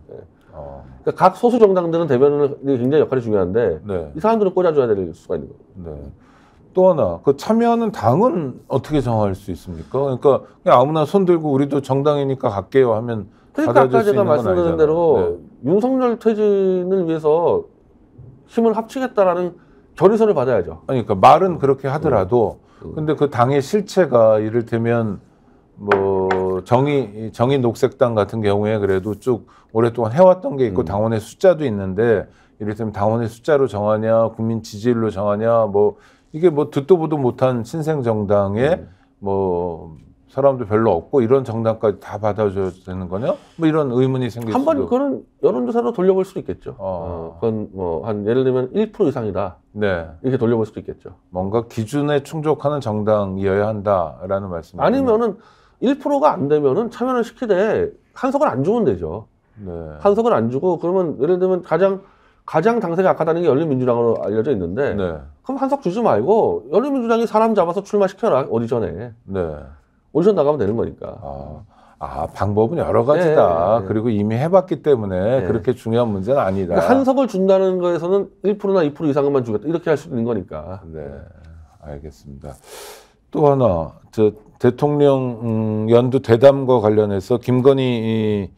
그러니까 각 소수 정당들은 대변인이 굉장히 역할이 중요한데 이 사람들은 꽂아줘야 될 수가 있는 거예요. 또 하나, 그 참여하는 당은 어떻게 정할 수 있습니까? 그러니까 그냥 아무나 손 들고 우리도 정당이니까 갈게요 하면 그러니까 아까 제가 말씀드린 대로 윤석열 퇴진을 위해서 힘을 합치겠다라는 결의서를 받아야죠. 그러니까 말은 그렇게 하더라도 근데 그 당의 실체가 이를테면 뭐 정의 녹색당 같은 경우에 그래도 쭉 오랫동안 해왔던 게 있고 당원의 숫자도 있는데 이를테면 당원의 숫자로 정하냐 국민 지지율로 정하냐 뭐 이게 뭐 듣도 보도 못한 신생 정당에 뭐 사람도 별로 없고 이런 정당까지 다 받아줘야 되는 거냐? 뭐 이런 의문이 생길 수도. 한번 그런 여론조사로 돌려볼 수도 있겠죠. 그건 뭐 한 예를 들면 1% 이상이다. 이렇게 돌려볼 수도 있겠죠. 뭔가 기준에 충족하는 정당이어야 한다라는 말씀이죠. 아니면은 1%가 안 되면은 참여를 시키되 한석을 안 주면 되죠. 한석을 안 주고 그러면 예를 들면 가장 당세가 악하다는 게 열린민주당으로 알려져 있는데 그럼 한석 주지 말고 열린민주당이 사람 잡아서 출마시켜라 오디션에. 오디션 나가면 되는 거니까. 방법은 여러 가지다. 그리고 이미 해봤기 때문에 그렇게 중요한 문제는 아니다. 그러니까 한석을 준다는 거에서는 1%나 2% 이상만 주겠다. 이렇게 할 수 있는 거니까. 알겠습니다. 또 하나, 대통령 연두 대담과 관련해서 김건희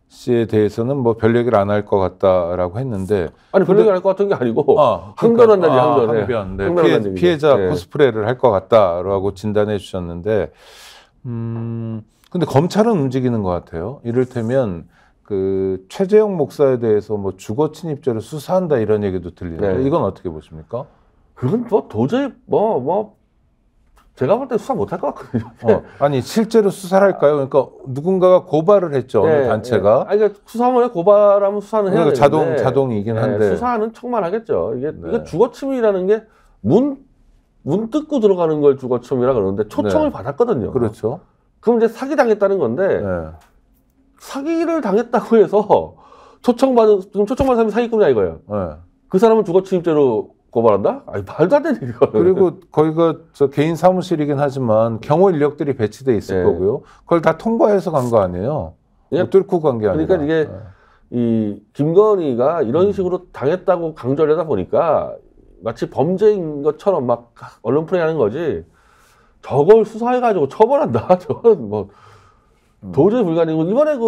씨에 대해서는 뭐 별 얘기를 안 할 것 같다라고 했는데. 아니, 별 얘기 안 할 것 같은 게 아니고. 항변한다는 얘기, 항변. 피해자 코스프레를 할 것 같다라고 진단해 주셨는데. 근데 검찰은 움직이는 것 같아요. 이를테면 그 최재형 목사에 대해서 뭐 주거 침입죄로 수사한다 이런 얘기도 들리는데 이건 어떻게 보십니까? 그건 뭐 도저히 제가 볼 때 수사 못할 것 같거든요. 아니 실제로 수사를 할까요? 그러니까 누군가가 고발을 했죠. 어느 단체가. 아니, 그러니까 수사하면 고발하면 수사는 해야 되는데 자동이긴 한데 수사는 척만 하겠죠. 이게 주거침입이라는 게 문 뜯고 들어가는 걸 주거침입이라 그러는데 초청을 받았거든요. 그렇죠. 그럼 이제 사기 당했다는 건데 사기를 당했다고 해서 초청받은 사람이 사기꾼이야 이거예요. 그 사람은 주거침입죄로 고발한다? 아니 말도 안 되는 거. 그리고 거기가 개인 사무실이긴 하지만 경호 인력들이 배치돼 있을 거고요. 그걸 다 통과해서 간 거 아니에요. 뭐 뚫고 간 게 아니라. 그러니까 이게 이 김건희가 이런 식으로 당했다고 강조를 하다 보니까 마치 범죄인 것처럼 막 언론 플레이하는 거지. 저걸 수사해가지고 처벌한다. 저건 뭐 도저히 불가능이고 이번에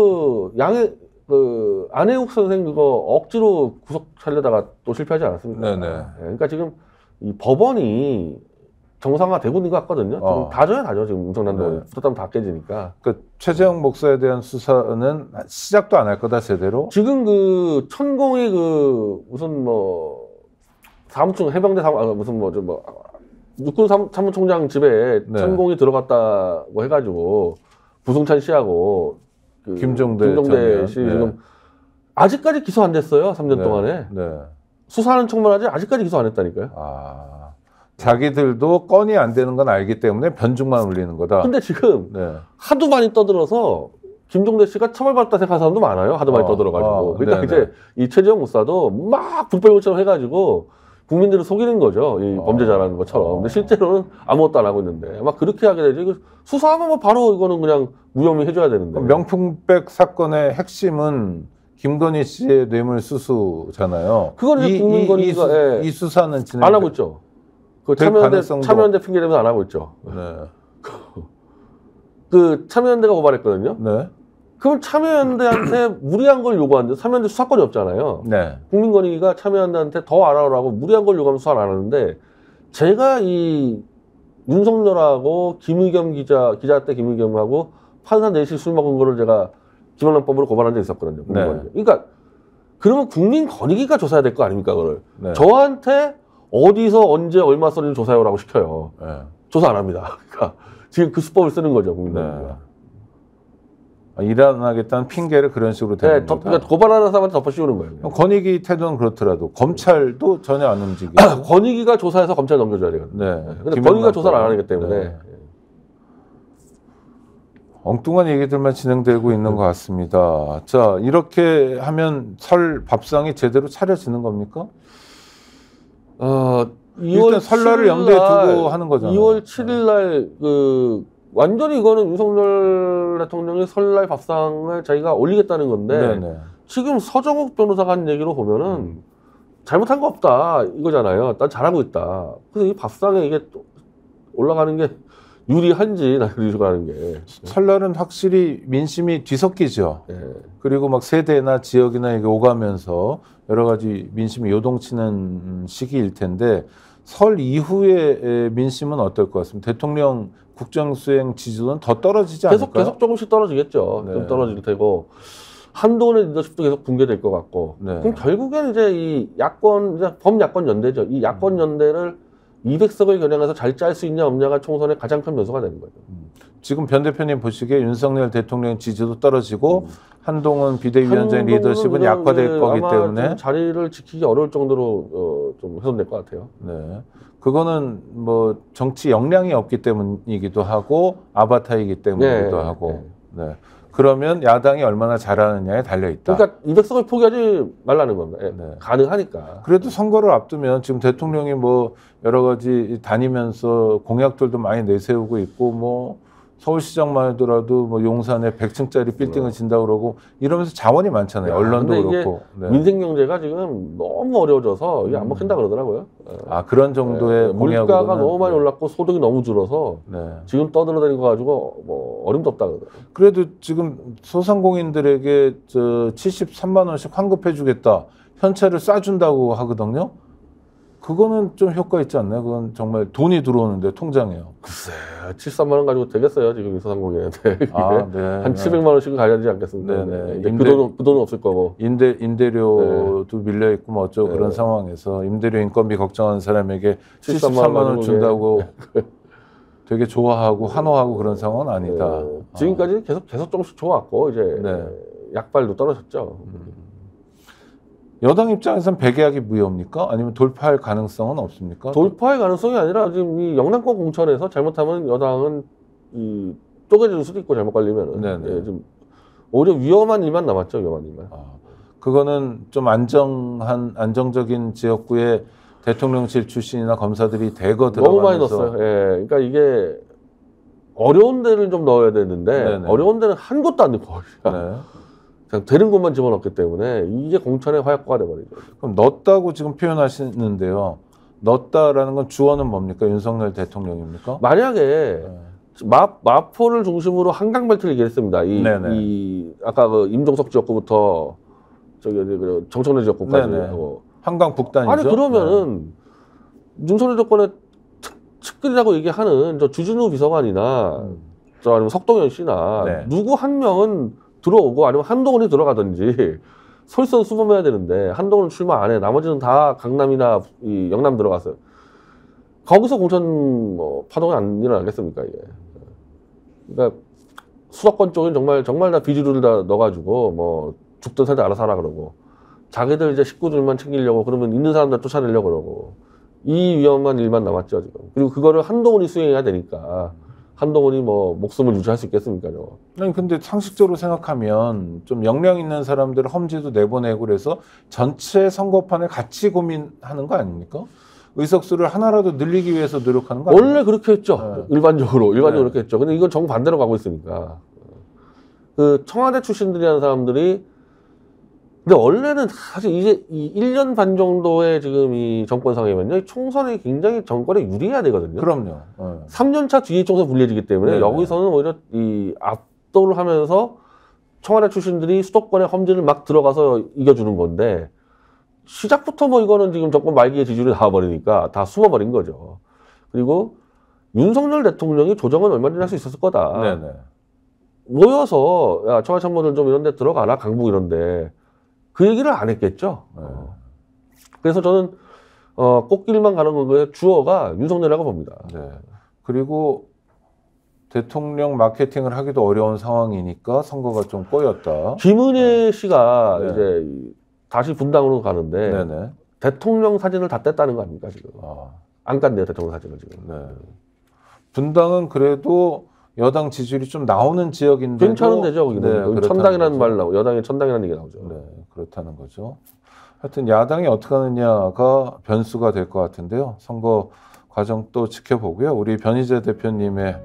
안혜욱 선생 그거 억지로 구속하려다가 또 실패하지 않았습니까? 네네. 그러니까 지금 이 법원이 정상화되고 있는 것 같거든요. 지금 다져요. 지금 음성난도 붙었다면 다 깨지니까. 그 최재형 목사에 대한 수사는 시작도 안 할 거다 제대로. 지금 그 천공이 무슨 뭐 사무총 해병대 육군 사무총장 집에 천공이 들어갔다고 해가지고 부승찬 씨하고 김종대 씨 지금 아직까지 기소 안 됐어요. 3년 동안에. 수사하는 척만 하지 아직까지 기소 안 했다니까요. 자기들도 건이 안 되는 건 알기 때문에 변죽만 울리는 거다. 근데 지금 하도 많이 떠들어서 김종대 씨가 처벌받았다 생각하는 사람도 많아요. 하도 많이 떠들어가지고. 그러니까 이제 이 최재형 목사도 막 불법처럼 해가지고 국민들을 속이는 거죠. 이 범죄자라는 것처럼. 근데 실제로는 아무것도 안 하고 있는데. 아마 그렇게 하게 되지. 수사하면 뭐 바로 이거는 그냥 무혐의 해줘야 되는데. 명품백 사건의 핵심은 김건희 씨의 뇌물수수잖아요. 그건 이제 김건희가 이 수사는 진행 안 하고 있죠. 그 참여연대 핑계 대면서 안 하고 있죠. 그 참여연대가 고발했거든요. 그럼 참여연대한테 무리한 걸 요구하는데 참여연대 수사권이 없잖아요. 국민권익위가 참여연대한테 더 알아오라고 무리한 걸 요구하면 수사를 안 하는데 제가 이 윤석열하고 김의겸 기자 때 김의겸하고 판사 넷이 술 먹은 거를 제가 김영란법으로 고발한 적이 있었거든요. 그러니까 그러면 국민권익위가 조사해야 될 거 아닙니까? 그걸 저한테 어디서 언제 얼마 썼는지 조사해오라고 시켜요. 조사 안 합니다. 그러니까 지금 그 수법을 쓰는 거죠. 국민권익위가. 일 안 하겠다는 핑계를 그런 식으로 대는 거다. 그러니까 고발하는 사람한테 덮어 씌우는 거예요. 권익위 태도는 그렇더라도 검찰도 전혀 안 움직이고. 권익위가 조사해서 검찰에 넘겨줘야 되거든요. 근데 권익위가 조사를 안 하기 때문에. 엉뚱한 얘기들만 진행되고 있는 것 같습니다. 자, 이렇게 하면 설 밥상이 제대로 차려지는 겁니까? 일단 설날을 염두에 두고 하는 거잖아요. 2월 7일 날 완전히 이거는 윤석열 대통령이 설날 밥상을 자기가 올리겠다는 건데 지금 서정욱 변호사가 한 얘기로 보면은 잘못한 거 없다 이거잖아요. 난 잘하고 있다. 그래서 이 밥상에 이게 또 올라가는 게 유리한지 나유리가는 게 설날은 확실히 민심이 뒤섞이죠. 그리고 막 세대나 지역이나 이게 오가면서 여러 가지 민심이 요동치는 시기일 텐데 설 이후에 민심은 어떨 것 같습니다. 대통령 국정수행 지지도는 더 떨어지지 않을까요? 계속 조금씩 떨어지겠죠. 좀 떨어질 테고 한동훈의 리더십도 계속 붕괴될 것 같고 그럼 결국엔 이제 이 야권 이제 범야권 연대죠. 이 야권 연대를 200석을 겨냥해서 잘 짤 수 있냐 없냐가 총선의 가장 큰 변수가 되는 거죠. 지금 변 대표님 보시기에 윤석열 대통령 지지도 떨어지고 한동훈 비대위원장 리더십은 약화될 거기 때문에 자리를 지키기 어려울 정도로 좀 훼손될 것 같아요. 그거는 뭐 정치 역량이 없기 때문이기도 하고 아바타이기 때문이기도 하고 그러면 야당이 얼마나 잘하느냐에 달려있다. 그러니까 200석을 포기하지 말라는 겁니다. 가능하니까. 그래도 선거를 앞두면 지금 대통령이 뭐 여러 가지 다니면서 공약들도 많이 내세우고 있고 뭐 서울시장만 하더라도 뭐 용산에 100층짜리 빌딩을 진다고 그러고 이러면서 자원이 많잖아요. 언론도 그렇고. 민생 경제가 지금 너무 어려워져서 이게 안 먹힌다 그러더라고요. 그런 정도의 물가가 너무 많이 올랐고 소득이 너무 줄어서 지금 떠들어다니는 거 가지고 뭐 어림도 없다 그러더라고요. 그래도 지금 소상공인들에게 73만 원씩 환급해 주겠다. 현찰을 쏴준다고 하거든요. 그거는 좀 효과 있지 않나요? 그건 정말 돈이 들어오는데 통장에요. 글쎄, 73만 원 가지고 되겠어요 지금 소상공인한테. 한 700만 원씩은 가야 되지 않겠습니까? 그 돈은 없을 거고. 임대료도 밀려 있고 뭐 어쩌고 그런 상황에서 임대료 인건비 걱정하는 사람에게 73만 원 준다고 되게 좋아하고 환호하고 그런 상황은 아니다. 지금까지 계속 조금씩 좋아왔고 이제 네. 약발도 떨어졌죠. 여당 입장에서는 재계약이 무효입니까? 아니면 돌파할 가능성은 없습니까? 돌파의 가능성이 아니라 지금 이 영남권 공천에서 잘못하면 여당은 이 쪼개질 수도 있고 잘못 걸리면은 예, 좀 오히려 위험한 일만 남았죠. 위험한 일만. 그거는 좀 안정적인 지역구에 대통령실 출신이나 검사들이 대거 들어가면서 너무 많이 넣었어요. 예, 그러니까 이게 어려운 데를 좀 넣어야 되는데 네네. 어려운 데는 한 곳도 안 넣고 네. 그냥 되는 것만 집어넣기 때문에 이게 공천의 화약고가 돼버리죠. 그럼 넣었다고 지금 표현하시는데요. 넣었다라는 건 주어는 뭡니까? 윤석열 대통령입니까? 만약에 마포를 중심으로 한강 벨트를 얘기했습니다. 이 아까 그 임종석 지역구부터 저기 그 정청래 지역구까지 하고 한강 북단이죠. 아니 그러면은 윤석열 정권의 측근이라고 얘기하는 저 주진우 비서관이나 저 아니면 석동현 씨나 누구 한 명은 들어오고 아니면 한동훈이 들어가든지 솔선수범해야 되는데 한동훈은 출마 안 해. 나머지는 다 강남이나 이 영남 들어갔어요. 거기서 공천 뭐 파동이 안 일어나겠습니까 이게? 그러니까 수도권 쪽은 정말 다 비주류를 다 넣어가지고 뭐 죽든 살든 알아서 하라 그러고 자기들 이제 식구들만 챙기려고 그러면 있는 사람들 쫓아내려고 그러고 이 위험한 일만 남았죠 지금. 그리고 그거를 한동훈이 수행해야 되니까 한동훈이 뭐 목숨을 유지할 수 있겠습니까요? 아니 근데 상식적으로 생각하면 좀 역량 있는 사람들 험지도 내보내고 그래서 전체 선거판을 같이 고민하는 거 아닙니까? 의석수를 하나라도 늘리기 위해서 노력하는 거 아닙니까? 원래 그렇게 했죠. 일반적으로 그렇게 했죠. 근데 이건 정반대로 가고 있으니까 그 청와대 출신들이 하는 사람들이 근데 원래는 사실 이제 이 1년 반 정도의 지금 이 정권 상황이면요. 총선이 굉장히 정권에 유리해야 되거든요. 그럼요. 3년차 뒤에 총선 불리해지기 때문에 여기서는 오히려 이 압도를 하면서 청와대 출신들이 수도권의 험지를 막 들어가서 이겨주는 건데 시작부터 뭐 이거는 지금 정권 말기에 지지율이 나와버리니까 다 숨어버린 거죠. 그리고 윤석열 대통령이 조정은 얼마든지 할 수 있었을 거다. 네네. 모여서 야 청와대 참모들 좀 이런 데 들어가라 강북 이런 데 그 얘기를 안 했겠죠. 그래서 저는 꽃길만 가는 거에 주어가 윤석열이라고 봅니다. 네. 그리고 대통령 마케팅을 하기도 어려운 상황이니까 선거가 좀 꼬였다. 김은혜 씨가 이제 다시 분당으로 가는데 대통령 사진을 다 뗐다는 거 아닙니까 지금? 안 깠네요 대통령 사진을 지금. 분당은 그래도 여당 지지율이 좀 나오는 지역인데 괜찮은 데죠 거기는. 천당이라는 말 나오고 여당의 천당이라는 얘기 나오죠. 네, 그렇다는 거죠. 하여튼 야당이 어떻게 하느냐가 변수가 될 것 같은데요. 선거 과정 또 지켜보고요. 우리 변희재 대표님의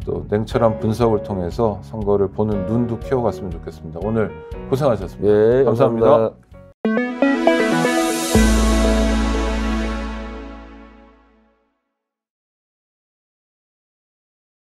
또 냉철한 분석을 통해서 선거를 보는 눈도 키워갔으면 좋겠습니다. 오늘 고생하셨습니다. 예, 감사합니다. 감사합니다.